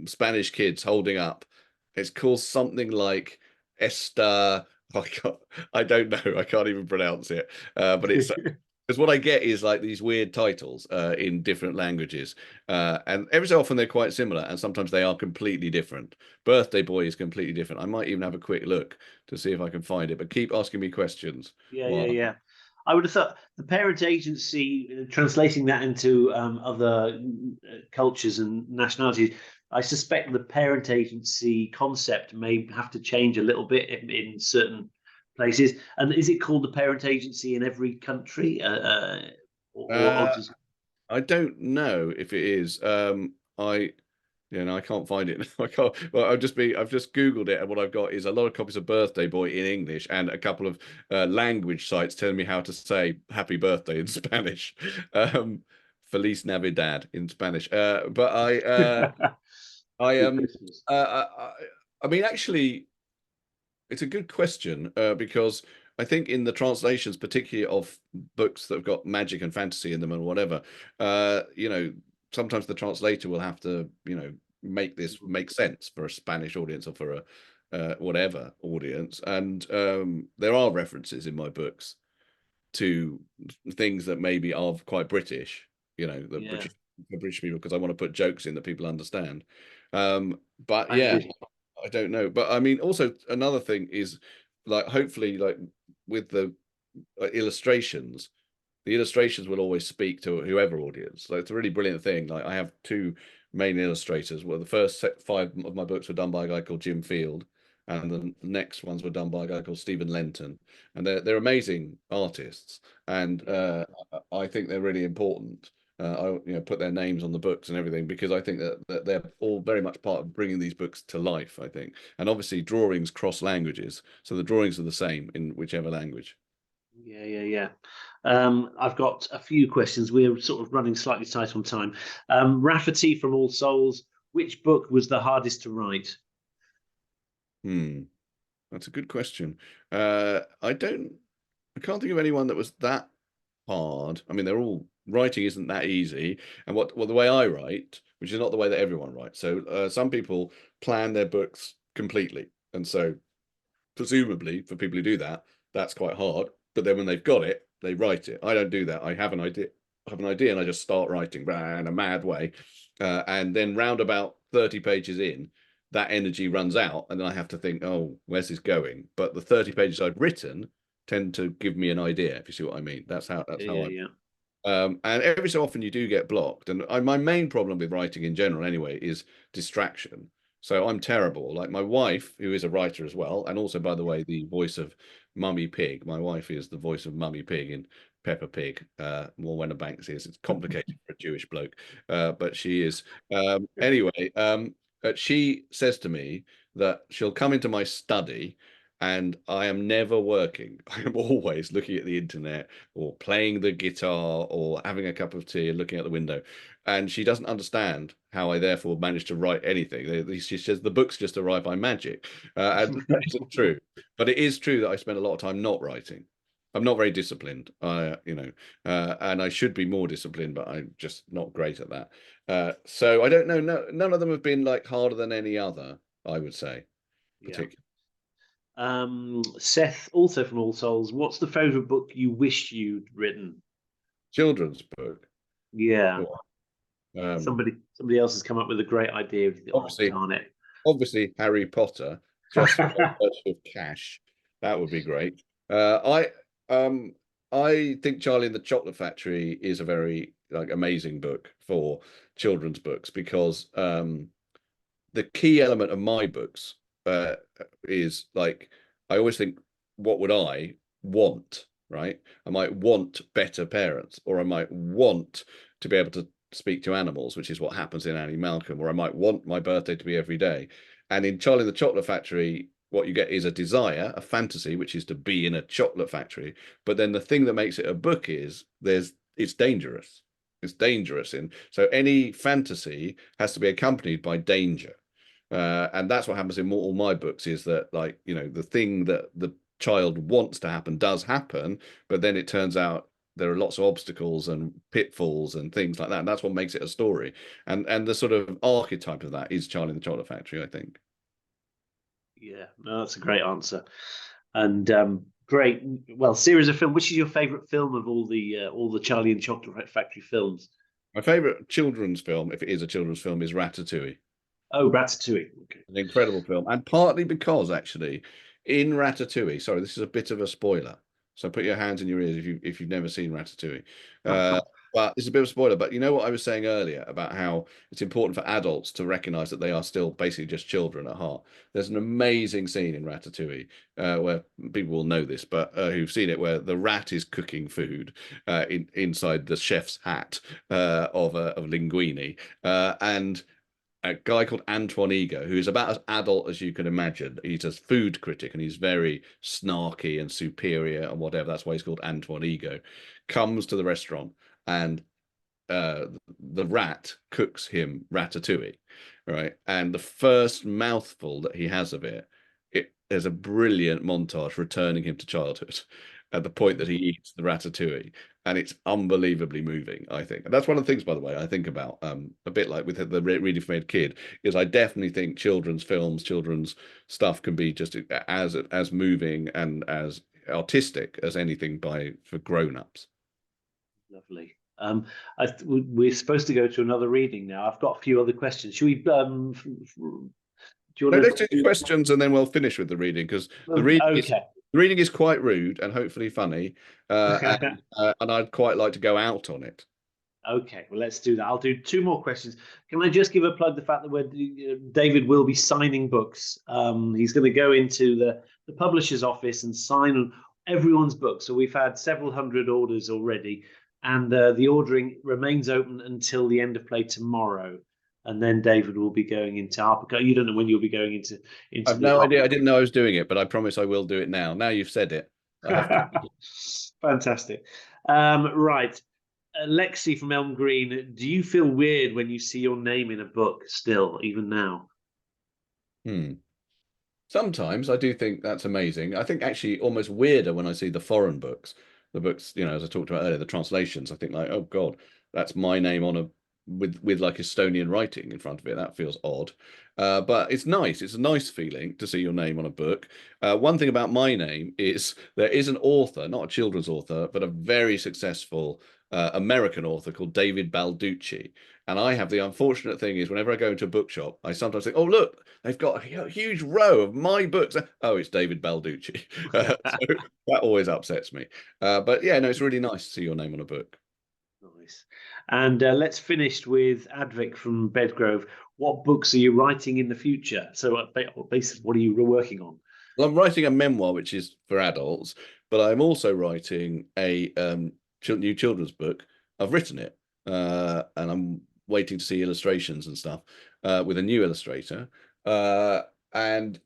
Spanish kids holding up. It's called something like Esta I can't, I don't know. I can't even pronounce it. But it's because what I get is like these weird titles in different languages, and every so often they're quite similar, and sometimes they are completely different. Birthday Boy is completely different. I might even have a quick look to see if I can find it, but keep asking me questions Yeah, yeah, while yeah. I would have thought the parent agency, translating that into other cultures and nationalities, I suspect the parent agency concept may have to change a little bit in certain places. And is it called the parent agency in every country? Or uh, just I don't know if it is. I Yeah, no, I can't find it. I can't. Well, I've just Googled it, and what I've got is a lot of copies of Birthday Boy in English and a couple of language sites telling me how to say Happy Birthday in Spanish, um, Feliz Navidad in Spanish. But I Happy Christmas? I mean, actually, it's a good question because I think in the translations, particularly of books that have got magic and fantasy in them and whatever, sometimes the translator will have to, make this Mhm. make sense for a Spanish audience or for a whatever audience. And there are references in my books to things that maybe are quite British, the Yeah, British people, because I want to put jokes in that people understand. But I'm yeah, with you. I don't know. But I mean, also another thing is like hopefully like with the illustrations, the illustrations will always speak to whoever audience. Like it's a really brilliant thing. Like I have two main illustrators. Well, the first five of my books were done by a guy called Jim Field, and the next ones were done by a guy called Stephen Lenton, and they're amazing artists, and Yeah. I think they're really important. I put their names on the books and everything because I think that they're all very much part of bringing these books to life. I think, and obviously drawings cross languages, so the drawings are the same in whichever language. Yeah, yeah, yeah. I've got a few questions. We're sort of running slightly tight on time. Rafferty from All Souls, which book was the hardest to write? Hmm. That's a good question. I can't think of anyone that was that hard. I mean, they're all writing isn't that easy. And the way I write, which is not the way that everyone writes. So some people plan their books completely, and so presumably for people who do that, that's quite hard. But then when they've got it, they write it. I don't do that. I have an idea, and I just start writing in a mad way, and then round about 30 pages in, that energy runs out, and then I have to think, oh, where's this going? But the 30 pages I've written tend to give me an idea, if you see what I mean. That's Yeah, how yeah, I yeah. and every so often you do get blocked. And my main problem with writing in general, anyway, is distraction. So I'm terrible. Like my wife, who is a writer as well, and also, by the way, the voice of Mummy Pig. My wife is the voice of Mummy Pig in Peppa Pig. Morwenna Banks is. It's complicated for a Jewish bloke, but she is. Anyway, she says to me that she'll come into my study and I am never working. I am always looking at the internet or playing the guitar or having a cup of tea and looking out the window. And she doesn't understand how I therefore managed to write anything. She says the books just arrive by magic. And that isn't true. But it is true that I spend a lot of time not writing. I'm not very disciplined, and I should be more disciplined, but I'm just not great at that. So I don't know. No, none of them have been like harder than any other, I would say, Yeah. particularly. Seth, also from All Souls, what's the favorite book you wish you'd written? Children's book. Yeah, Or, um, somebody else has come up with a great idea. Oh, obviously, darn it. obviously Harry Potter, just for a bunch of cash. That would be great. I think Charlie and the Chocolate Factory is a very like amazing book for children's books because the key element of my books uh, is like I always think, what would I want? Right? I might want better parents, or I might want to be able to speak to animals, which is what happens in Annie Malcolm, or I might want my birthday to be every day. And in Charlie and the Chocolate Factory, what you get is a desire, a fantasy, which is to be in a chocolate factory. But then the thing that makes it a book is it's dangerous. It's dangerous. And so any fantasy has to be accompanied by danger. And that's what happens in all my books is that like the thing that the child wants to happen does happen, but then it turns out there are lots of obstacles and pitfalls and things like that, and that's what makes it a story. And the sort of archetype of that is Charlie and the Chocolate Factory, I think. Yeah, no, that's a great answer. And great, well, series of film. Which is your favourite film of all the Charlie and Chocolate Factory films? My favorite children's film, if it is a children's film, is Ratatouille. Oh, Ratatouille. Okay. An incredible film, and partly because actually, in Ratatouille, sorry, this is a bit of a spoiler, so put your hands in your ears if you've never seen Ratatouille. Uh, but it's a bit of a spoiler. But you know what I was saying earlier about how it's important for adults to recognize that they are still basically just children at heart. There's an amazing scene in Ratatouille where people will know this, but who've seen it, where the rat is cooking food inside the chef's hat of linguine, and a guy called Antoine Ego, who is about as adult as you can imagine. He's a food critic and he's very snarky and superior and whatever. That's why he's called Antoine Ego. Comes to the restaurant and the rat cooks him ratatouille, right? And the first mouthful that he has of it, there's a brilliant montage returning him to childhood at the point that he eats the ratatouille, and it's unbelievably moving, I think. And that's one of the things, by the way, I think about a bit like with the Reading for Made Kid, is I definitely think children's films, children's stuff can be just as moving and as artistic as anything for grown-ups. Lovely. We're supposed to go to another reading now. I've got a few other questions. Should we? Do you No, want let's do to? questions and then we'll finish with the reading, because the Okay. reading is quite rude and hopefully funny, and I'd quite like to go out on it. Okay, well, let's do that. I'll do two more questions. Can I just give a plug the fact that David will be signing books. He's going to go into the publisher's office and sign on everyone's book. So we've had several hundred orders already, and the ordering remains open until the end of play tomorrow. And then David will be going into Harper. You don't know when you'll be going into I've the no idea. Harper. I didn't know I was doing it, but I promise I will do it now. Now you've said it. I have to. Fantastic. Right. Lexi from Elm Green, do you feel weird when you see your name in a book still, even now? Hmm. Sometimes I do think that's amazing. I think actually almost weirder when I see the foreign books, the books, as I talked about earlier, the translations. I think like, oh God, that's my name on a with like Estonian writing in front of it. That feels odd. But it's nice. It's a nice feeling to see your name on a book. One thing about my name is there is an author, not a children's author, but a very successful American author called David Balducci. And I have the unfortunate thing is whenever I go into a bookshop, I sometimes think, oh, look, they've got a huge row of my books. Oh, it's David Balducci. So that always upsets me. But yeah, no, it's really nice to see your name on a book. Nice. And let's finish with Advic from Bedgrove. What books are you writing in the future? So basically, what are you working on? Well, I'm writing a memoir, which is for adults, but I'm also writing a new children's book. I've written it, and I'm waiting to see illustrations and stuff with a new illustrator. And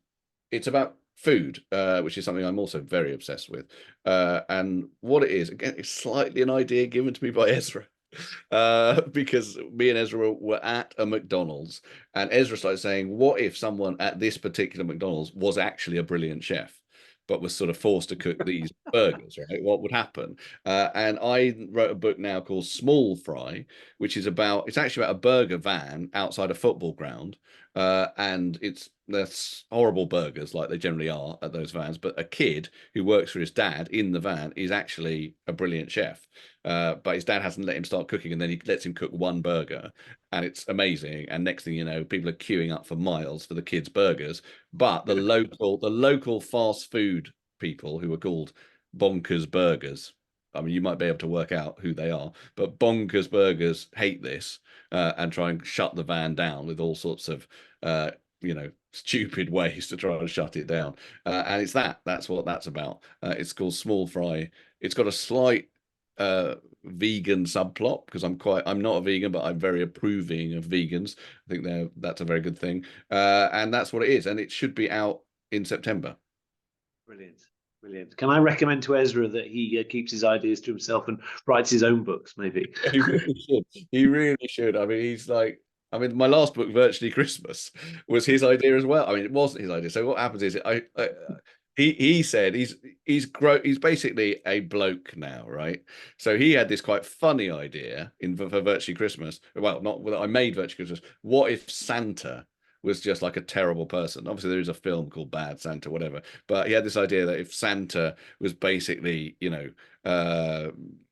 it's about food, which is something I'm also very obsessed with. And what it is, again, it's slightly an idea given to me by Ezra. Because me and Ezra were at a McDonald's, and Ezra started saying, what if someone at this particular McDonald's was actually a brilliant chef, but was sort of forced to cook these burgers, right? What would happen? And I wrote a book now called Small Fry, which is it's actually about a burger van outside a football ground. And they're horrible burgers like they generally are at those vans, but a kid who works for his dad in the van is actually a brilliant chef. But his dad hasn't let him start cooking, and then he lets him cook one burger, and it's amazing. And next thing you know, people are queuing up for miles for the kids' burgers. But the local fast food people, who are called Bonkers Burgers, I mean, you might be able to work out who they are, but Bonkers Burgers hate this and try and shut the van down with all sorts of, stupid ways to try and shut it down. And that's what that's about. It's called Small Fry. It's got a slight vegan subplot because I'm not a vegan, but I'm very approving of vegans. I think that's a very good thing. And that's what it is. And it should be out in September. Brilliant. Brilliant. Can I recommend to Ezra that he keeps his ideas to himself and writes his own books, maybe? He really should. He really should. I mean, my last book, Virtually Christmas, was his idea as well. I mean, it wasn't his idea. So what happens is, he said he's basically a bloke now, right? So he had this quite funny idea for Virtually Christmas. Well, not I made Virtually Christmas. What if Santa was just like a terrible person. Obviously, there is a film called Bad Santa, whatever, but he had this idea that if Santa was basically,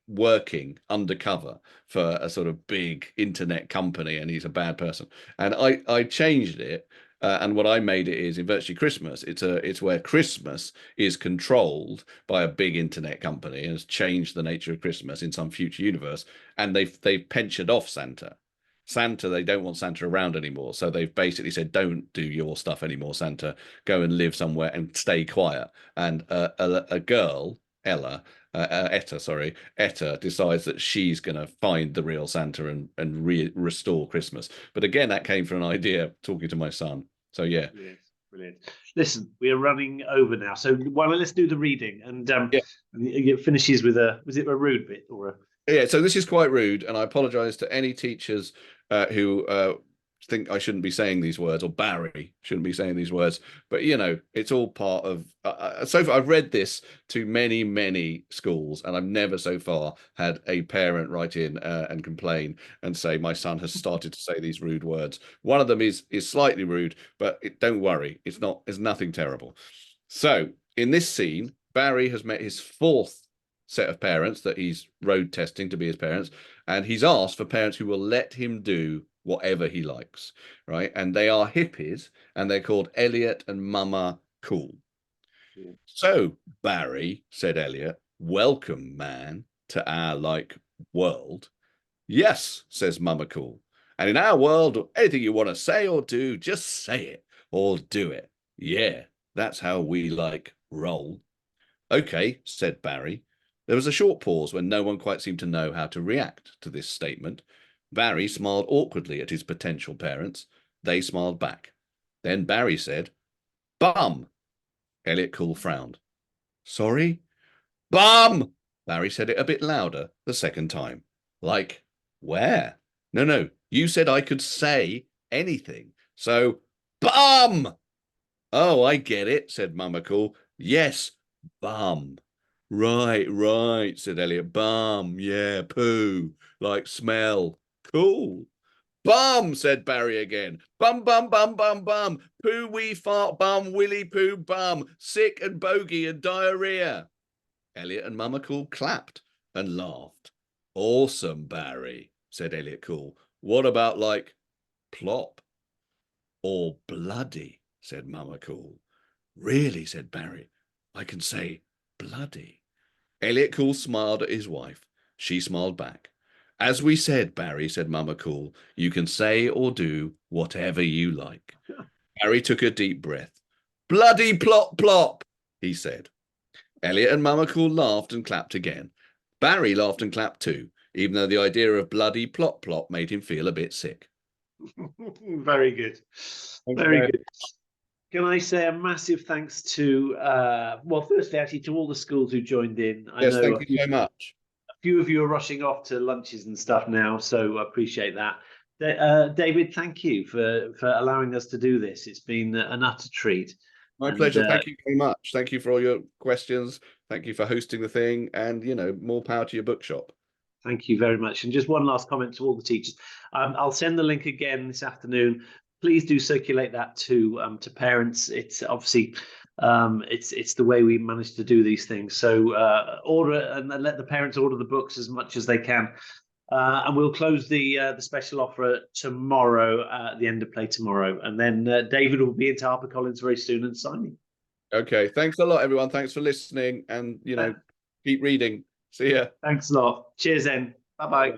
working undercover for a sort of big internet company and he's a bad person. And I changed it. And what I made it is in Virtually Christmas. It's where Christmas is controlled by a big internet company and has changed the nature of Christmas in some future universe. And they've pensioned off Santa. They don't want Santa around anymore. So they've basically said, don't do your stuff anymore, Santa. Go and live somewhere and stay quiet. And a girl, Etta decides that she's going to find the real Santa and restore Christmas. But again, that came from an idea talking to my son. So yeah. Brilliant. Listen, we are running over now. So let's do the reading. And it finishes with was it a rude bit or a... Yeah, so this is quite rude, and I apologize to any teachers who think I shouldn't be saying these words, or Barry shouldn't be saying these words, but it's all part of so far I've read this to many, many schools, and I've never so far had a parent write in and complain and say my son has started to say these rude words. One of them is slightly rude, but don't worry, it's nothing terrible. So in this scene, Barry has met his fourth set of parents that he's road testing to be his parents, and he's asked for parents who will let him do whatever he likes, right? And they are hippies, and they're called Elliot and Mama Cool. Yeah. So Barry, said Elliot, welcome, man, to our world. Yes, says Mama Cool, and in our world, anything you want to say or do, just say it or do it. Yeah, that's how we roll. Okay, said Barry. There was a short pause when no one quite seemed to know how to react to this statement. Barry smiled awkwardly at his potential parents. They smiled back. Then Barry said, bum. Elliot Cool frowned. Sorry? Bum! Barry said it a bit louder the second time. Like, where? No, you said I could say anything. So, bum! Oh, I get it, said Mama Cool. Yes, bum. Right, said Elliot. Bum, yeah, poo, like smell. Cool. Bum, said Barry again. Bum, bum, bum, bum, bum. Poo, wee, fart, bum, willy, poo, bum. Sick and bogey and diarrhea. Elliot and Mama Cool clapped and laughed. Awesome, Barry, said Elliot Cool. What about plop? Or bloody, said Mama Cool. Really, said Barry. I can say bloody. Elliot Cool smiled at his wife. She smiled back. As we said, Barry, said Mama Cool, you can say or do whatever you like. Barry took a deep breath. Bloody plop plop, he said. Elliot and Mama Cool laughed and clapped again. Barry laughed and clapped too, even though the idea of bloody plop plop made him feel a bit sick. Very good. Very good. Can I say a massive thanks to, firstly, actually, to all the schools who joined in. Yes, thank you so much. A few of you are rushing off to lunches and stuff now, so I appreciate that. David, thank you for allowing us to do this. It's been an utter treat. My pleasure. Thank you very much. Thank you for all your questions. Thank you for hosting the thing, and more power to your bookshop. Thank you very much. And just one last comment to all the teachers. I'll send the link again this afternoon. Please do circulate that to parents. It's obviously it's the way we manage to do these things. So order and let the parents order the books as much as they can. And we'll close the special offer tomorrow at the end of play tomorrow. And then David will be into HarperCollins very soon and signing. Okay. Thanks a lot, everyone. Thanks for listening, and keep reading. See ya. Thanks a lot. Cheers then. Bye-bye.